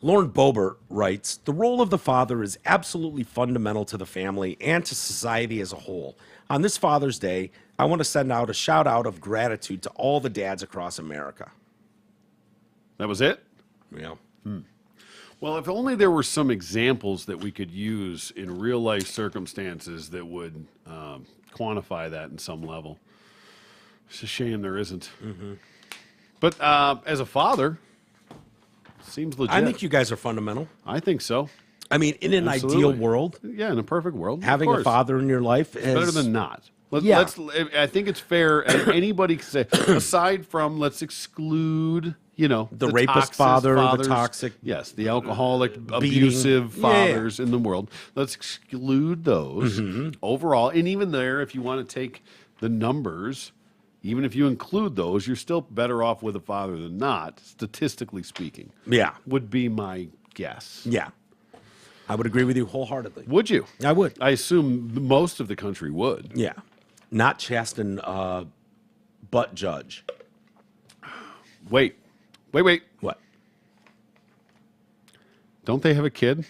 Lauren Boebert writes, the role of the father is absolutely fundamental to the family and to society as a whole. On this Father's Day, I want to send out a shout out of gratitude to all the dads across America. That was it? Yeah. Well, if only there were some examples that we could use in real life circumstances that would quantify that in some level. It's a shame there isn't. But as a father, seems legit. I think you guys are fundamental. I think so. I mean, in an Absolutely. ideal world, Yeah, in a perfect world, having a father in your life is better than not. Yeah. I think it's fair. And anybody can say, aside from, let's exclude, the rapist father, fathers, the toxic, yes, the alcoholic, abusive fathers in the world. Let's exclude those overall. And even there, if you want to take the numbers, even if you include those, you're still better off with a father than not, statistically speaking. Yeah. Would be my guess. Yeah. I would agree with you wholeheartedly. Would you? I would. I assume most of the country would. Yeah. Not Chasten, but Judge. Wait. What? Don't they have a kid?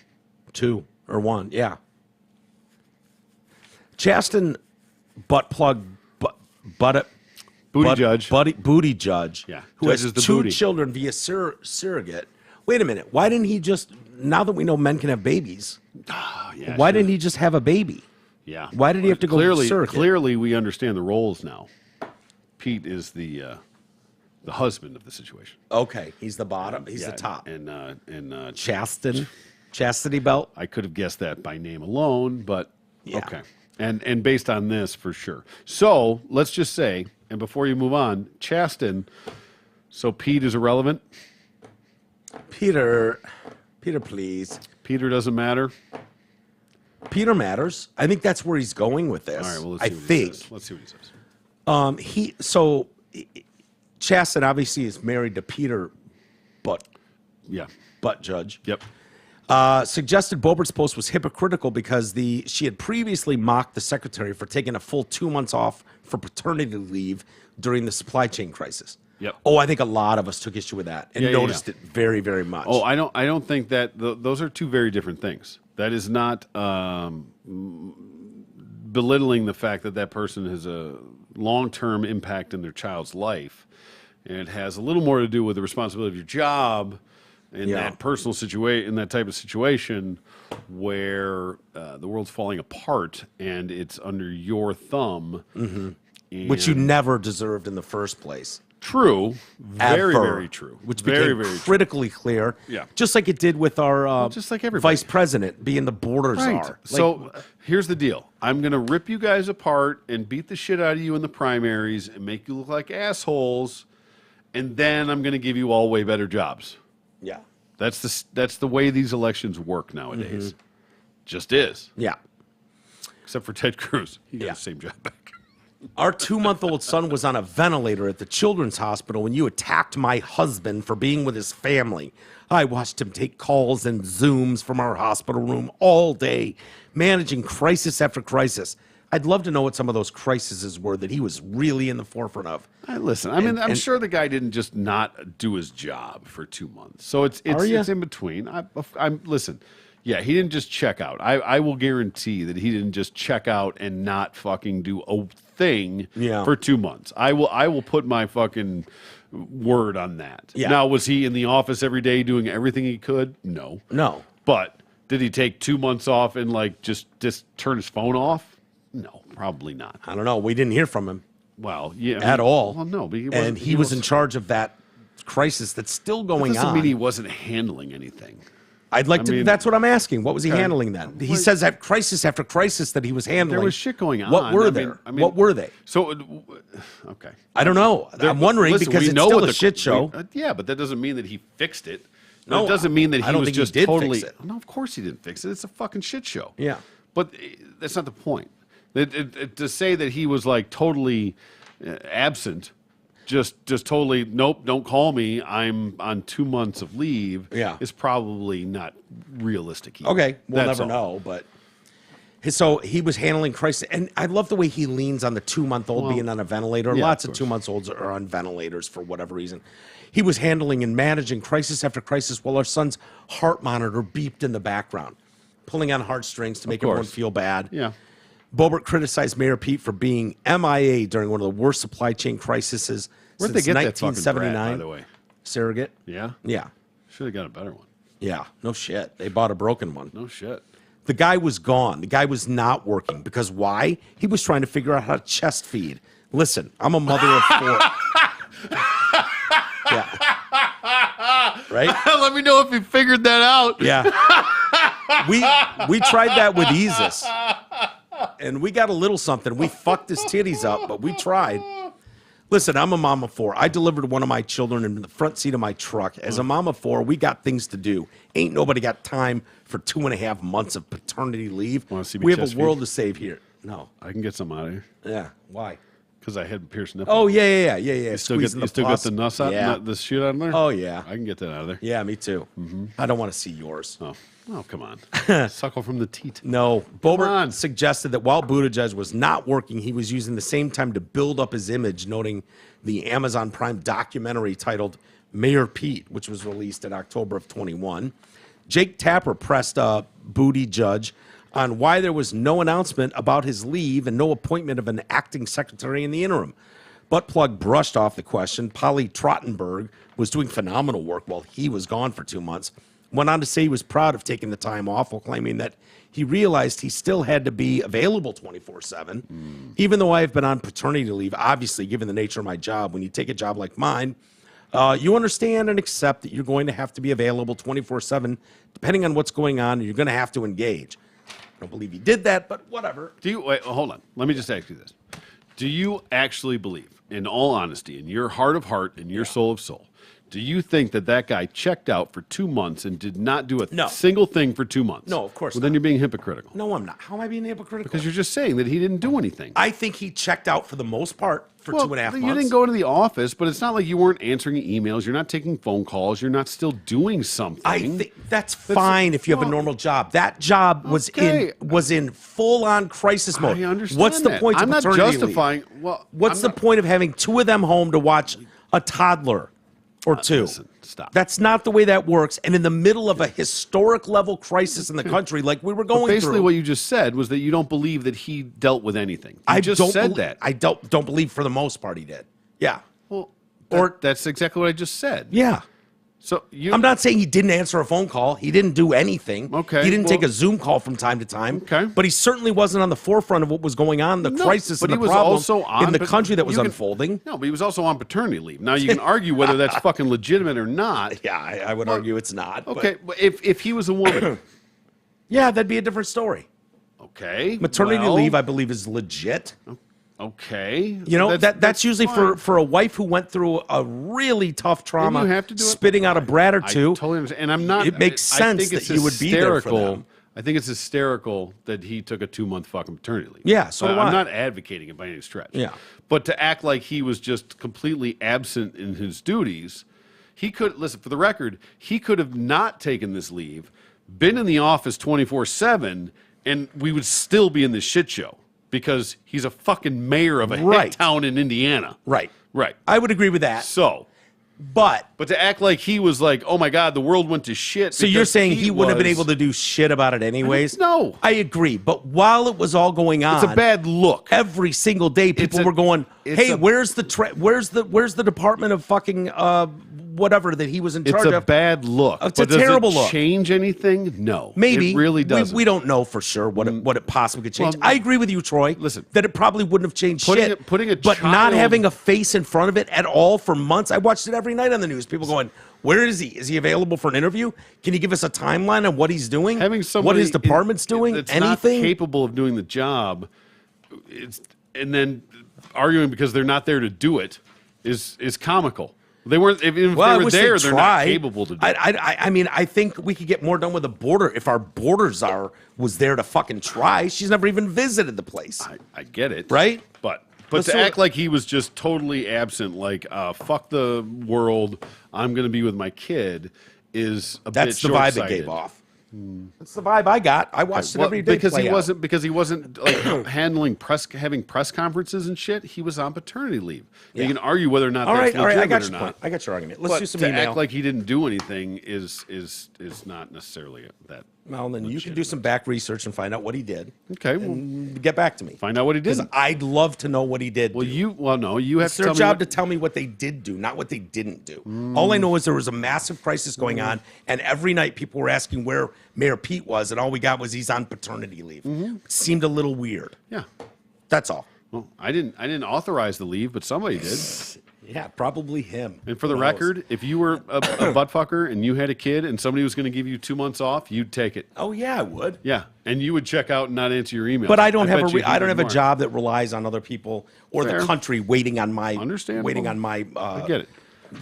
2 or 1, yeah. Chasten, butt plug, Booty judge. Booty Judge, Yeah, who has judges the 2 booty. children via surrogate. Wait a minute. Why didn't he just, now that we know men can have babies, Yeah, why sure. didn't he just have a baby? Yeah. Why did he have to go surrogate? Clearly, we understand the roles now. Pete is the husband of the situation. Okay, he's the bottom. He's Yeah, the top. And Chastity belt. I could have guessed that by name alone, but Yeah. okay. And based on this, for sure. So let's just say, and before you move on, Chasten. So Pete is irrelevant. Peter, please. Peter doesn't matter. Peter matters. I think that's where he's going with this. All right. Well, let's I see what think. he says. Let's see what he says. Chasten obviously is married to Peter, but Yeah. Judge. Yep. Suggested Boebert's post was hypocritical because she had previously mocked the secretary for taking a full 2 months off for paternity leave during the supply chain crisis. Yep. Oh, I think a lot of us took issue with that and Yeah. noticed it very, very much. Oh, I don't think that those are two very different things. That is not belittling the fact that person has a long-term impact in their child's life, and it has a little more to do with the responsibility of your job in that personal situation, in that type of situation where the world's falling apart and it's under your thumb, which you never deserved in the first place. True. Very, Ever. very true. Which very, became very critically clear. Yeah. Just like it did with our just like everybody. vice president being the border czar. So here's the deal. I'm going to rip you guys apart and beat the shit out of you in the primaries and make you look like assholes. and then I'm going to give you all way better jobs. Yeah. That's the way these elections work nowadays. Just is. Yeah. Except for Ted Cruz. He got Yeah. the same job back. Our 2-month-old son was on a ventilator at the children's hospital when you attacked my husband for being with his family. I watched him take calls and Zooms from our hospital room all day, managing crisis after crisis. I'd love to know what some of those crises were that he was really in the forefront of. Listen, I mean, I'm sure the guy didn't just not do his job for 2 months. So it's in between. Listen. Yeah, he didn't just check out. I will guarantee that he didn't just check out and not fucking do a thing for 2 months. I will put my fucking word on that. Yeah. Now, was he in the office every day doing everything he could? No. No. But did he take 2 months off and like just turn his phone off? No, probably not. I don't know. We didn't hear from him. Well, yeah. At all. Well, no. But he was in charge of that crisis that's still going that doesn't on. mean he wasn't handling anything. I'd like to. That's what I'm asking. What was he handling then? He says that crisis after crisis that he was handling. There was shit going on. What were there? What were they? So, okay. I don't know. I'm wondering because it's still a shit show. Yeah, but that doesn't mean that he fixed it. No, it doesn't mean that I he don't was think just he did totally. fix it. No, of course he didn't fix it. It's a fucking shit show. Yeah. But that's not the point. To say that he was like totally absent, just totally nope, don't call me. I'm on 2 months of leave. Yeah. Is probably not realistic either. Okay, we'll That's never all. know. But so he was handling crisis, and I love the way he leans on the 2-month-old being on a ventilator. yeah, Lots of of course. 2-month-olds are on ventilators for whatever reason. He was handling and managing crisis after crisis while our son's heart monitor beeped in the background, pulling on heartstrings to make everyone course. feel bad. Yeah. Bobert criticized Mayor Pete for being MIA during one of the worst supply chain crises Where'd since they get that fucking 1979. brat, by the way? Surrogate? Yeah. Yeah. Should have got a better one. Yeah. No shit. They bought a broken one. No shit. The guy was gone. The guy was not working. Because why? He was trying to figure out how to chest feed. Listen, I'm a mother of 4. Yeah. Right? Let me know if you figured that out. Yeah. We tried that with Easus. And we got a little something. We fucked his titties up, but we tried. Listen, I'm a mom of 4. I delivered one of my children in the front seat of my truck. As a mom of 4, we got things to do. Ain't nobody got time for 2.5 months of paternity leave. Wanna see me We have chest a feed? world to save here. No. I can get some out of here Yeah. Why? because I had pierced nipple. Oh, yeah. You still Squeezing got pus. the nuts out, Yeah. the shit out of there? Oh, yeah. I can get that out of there. Yeah, me too. I don't want to see yours. Oh, come on. Suckle from the teat. No, on. Bobert suggested that while Buttigieg was not working, he was using the same time to build up his image, noting the Amazon Prime documentary titled Mayor Pete, which was released in October of 21. Jake Tapper pressed Buttigieg on why there was no announcement about his leave and no appointment of an acting secretary in the interim. Buttplug brushed off the question. Polly Trottenberg was doing phenomenal work while he was gone for 2 months. Went on to say he was proud of taking the time off while claiming that he realized he still had to be available 24/7. Even though I've been on paternity leave, obviously, given the nature of my job, when you take a job like mine, you understand and accept that you're going to have to be available 24/7, depending on what's going on, and you're going to have to engage. I don't believe he did that, but whatever. Wait, hold on. Let me just ask you this. Do you actually believe, in all honesty, in your heart of heart, in your soul of soul, do you think that guy checked out for 2 months and did not do a single thing for 2 months? No, of course Well, not. then you're being hypocritical. No, I'm not. How am I being hypocritical? Because you're just saying that he didn't do anything. I think he checked out for the most part for 2.5 months. You didn't go to the office, but it's not like you weren't answering emails. You're not taking phone calls. You're not still doing something. I think that's fine if you have a normal job. That job was in full on crisis mode. I understand What's the that. point? I'm of not paternity justifying. leave? Well, what's the point of having 2 of them home to watch a toddler or 2? Listen, stop. That's not the way that works. And in the middle of a historic level crisis in the country, like we were going Basically, through, what you just said was that you don't believe that he dealt with anything. I just don't said believe- that. I don't believe for the most part he did. Yeah. Well, Or- that's exactly what I just said. Yeah. So I'm not saying he didn't answer a phone call. He didn't do anything. Okay, He didn't take well- a Zoom call from time to time. Okay. But he certainly wasn't on the forefront of what was going on, the crisis but and he the was problem also on in the pat- country that was you can- unfolding. No, but he was also on paternity leave. Now you can argue whether that's fucking legitimate or not. Yeah, I would argue it's not. but- Okay, but if he was a woman, yeah, that'd be a different story. okay, Maternity well, leave, I believe, is legit. Okay. You know, that's usually fine. for a wife who went through a really tough trauma, And you have to do it. spitting out a brat or I two. totally understand. And I'm not. It makes I sense think that it's you would be there for hysterical. them. I think it's hysterical that he took a 2-month fucking maternity leave. Yeah, so do I. I'm not advocating it by any stretch. Yeah. But to act like he was just completely absent in his duties, he could, listen, for the record, he could have not taken this leave, been in the office 24/7, and we would still be in this shit show because he's a fucking mayor of a Right. hick town in Indiana. Right. Right. I would agree with that. So, But but to act like he was like, oh my God, the world went to shit. so you're because saying he wouldn't have been was- able to do shit about it anyways? No. I agree. But while it was all going on, It's a bad look. every single day people It's a- were going, it's "Hey, a- where's the department of fucking whatever that he was in It's charge a of?" bad look. It's a But does terrible it look. change anything? No. Maybe It really doesn't. We don't know for sure what it possibly could change. Well, I agree with you, Troy. listen. that it probably wouldn't have changed Putting shit. it- putting a but not child- having a face in front of it at all for months. I watched it every night on the news. People going, "Where is he? Is he available for an interview? Can you give us a timeline on what he's doing? Having somebody what his department's doing? that's Anything?" not capable of doing the job, and then arguing because they're not there to do it is comical. They weren't. Even if Well, I they were wish there, they'd they're try. not capable to do it. I mean, I think we could get more done with the border if our border czar was there to fucking try. She's never even visited the place. I get it, Right? But Let's to do act it. like he was just totally absent, like fuck the world, I'm going to be with my kid, is a That's bit the vibe it short-sighted. gave off. That's the vibe I got. I watched it Well, every day. because play he out. wasn't like having press conferences and shit. He was on paternity leave. Yeah. You can argue whether or not All that's right, I legitimate got or your not. point. I got your argument. Let's But do some to email. act like he didn't do anything is not necessarily that. Well, then you can do some back research and find out what he did. Okay, well, And get back to me. find out what he did. Because I'd love to know what he did. Well, do. no, you have It's to their tell me job what- to tell me what they did do, not what they didn't do. All I know is there was a massive crisis going on, and every night people were asking where Mayor Pete was, and all we got was he's on paternity leave. It seemed a little weird. Yeah. That's all. Well, I didn't authorize the leave, but somebody did. Yeah, probably him. And for the Who knows? record, if you were a butt fucker and you had a kid and somebody was going to give you 2 months off, you'd take it. Oh yeah, I would. Yeah, and you would check out and not answer your email. But I don't have bet you I don't even have a more. job that relies on other people or Fair. the country waiting on my Understandable. waiting on my I get it.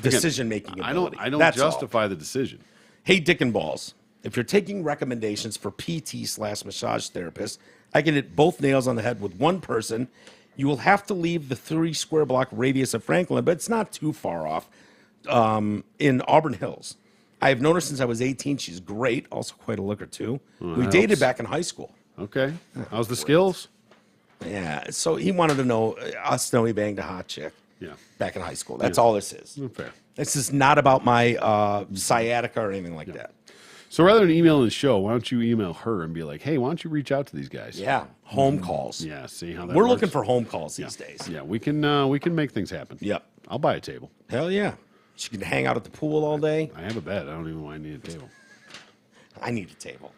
decision making ability. I don't That's all. justify the decision. Hey, Dick and Balls, if you're taking recommendations for PT/massage therapist, I can hit both nails on the head with one person. You will have to leave the 3 square block radius of Franklin, but it's not too far off, in Auburn Hills. I have known her since I was 18. She's great, also quite a looker, too. We that dated helps. back in high school. Okay, how's the skills? Yeah, so he wanted to know us know he banged a hot chick Yeah, back in high school. That's all this is. fair. This is not about my sciatica or anything like that. So rather than emailing the show, why don't you email her and be like, "Hey, why don't you reach out to these guys?" Yeah, home calls. Yeah, see how that We're works? looking for home calls these days. Yeah, we can make things happen. Yep. I'll buy a table. Hell yeah. She can hang out at the pool all day. I have a bed. I don't even know why I need a table. I need a table.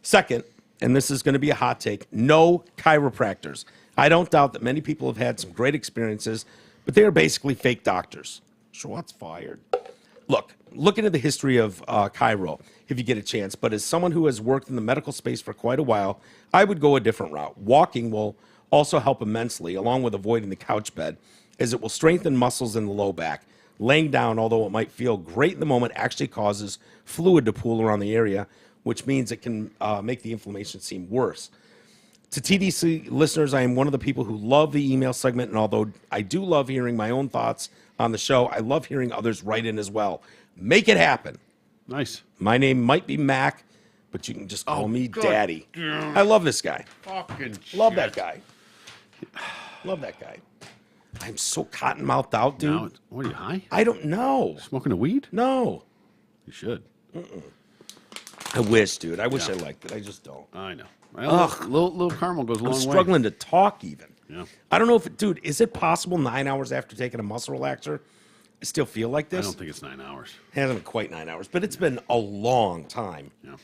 Second, and this is going to be a hot take, no chiropractors. I don't doubt that many people have had some great experiences, but they are basically fake doctors. Schwartz fired. Look into the history of chiro if you get a chance, but as someone who has worked in the medical space for quite a while, I would go a different route. Walking will also help immensely, along with avoiding the couch bed, as it will strengthen muscles in the low back. Laying down, although it might feel great in the moment, actually causes fluid to pool around the area, which means it can make the inflammation seem worse. To TDC listeners, I am one of the people who love the email segment, and although I do love hearing my own thoughts on the show, I love hearing others write in as well. Make it happen. Nice. My name might be Mac, but you can just call me God Daddy. damn. I love this guy. Fucking Love that guy. Love that guy. I'm so cotton-mouthed out, dude. Now, what are you high? I don't know. Smoking a weed? No. You should. I wish, dude. I wish Yeah. I liked it. I just don't. I know. Well, little caramel goes a I'm long way. struggling to talk even. Yeah. I don't know if, dude, is it possible 9 hours after taking a muscle relaxer, I still feel like I this? don't think it's 9 hours. It hasn't been quite 9 hours, but it's been a long time. Yeah.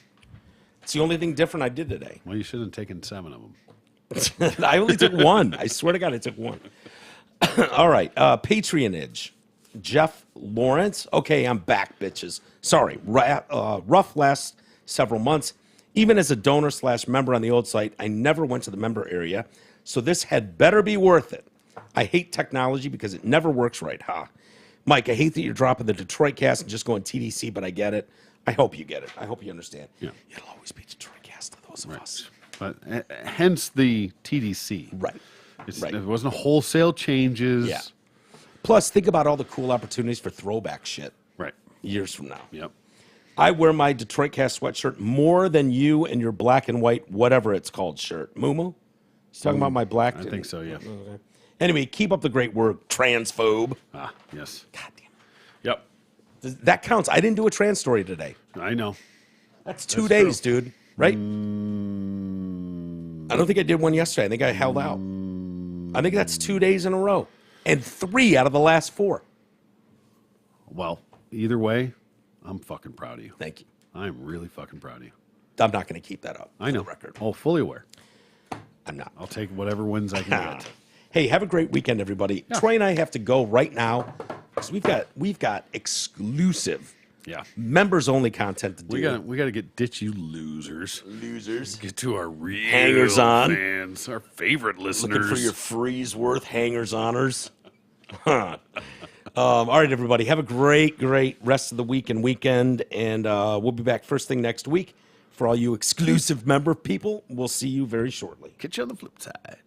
It's the only thing different I did today. Well, you should have taken 7 of them. I only took one. I swear to God, I took one. All right. Patronage. Jeff Lawrence. Okay, I'm back, bitches. Sorry. Rough last several months. Even as a donor/member on the old site, I never went to the member area. So this had better be worth it. I hate technology because it never works right, huh? Mike, I hate that you're dropping the Detroit cast and just going TDC, but I get it. I hope you get it. I hope you understand. Yeah. It'll always be Detroit cast to those of Right. us. But hence the TDC. Right. Right. It wasn't wholesale changes. Yeah. Plus, think about all the cool opportunities for throwback shit Right. years from now. Yep. I wear my Detroit Cast sweatshirt more than you and your black and white, whatever it's called, shirt. Moo? He's talking about my black. I think so, yeah. Okay. Anyway, keep up the great work, transphobe. Ah, yes. God damn Yep. it. That counts. I didn't do a trans story today. I know. That's 2 That's days, dude. Right? I don't think I did one yesterday. I think I held out. I think that's 2 days in a row. And 3 out of the last 4. Well, either way, I'm fucking proud of you. Thank you. I'm really fucking proud of you. I'm not going to keep that up. I know. For the record. Oh, fully aware. I'm not. I'll take whatever wins I can get. Hey, have a great weekend, everybody. Yeah. Troy and I have to go right now because we've got exclusive, Yeah. members only content to do. We got to get ditch you losers. losers Get to our real Hangers on. fans, our favorite listeners. looking for your freeze worth hangers honors. Huh. All right, everybody, have a great rest of the week and weekend, and we'll be back first thing next week. For all you exclusive member people, we'll see you very shortly. Catch you on the flip side.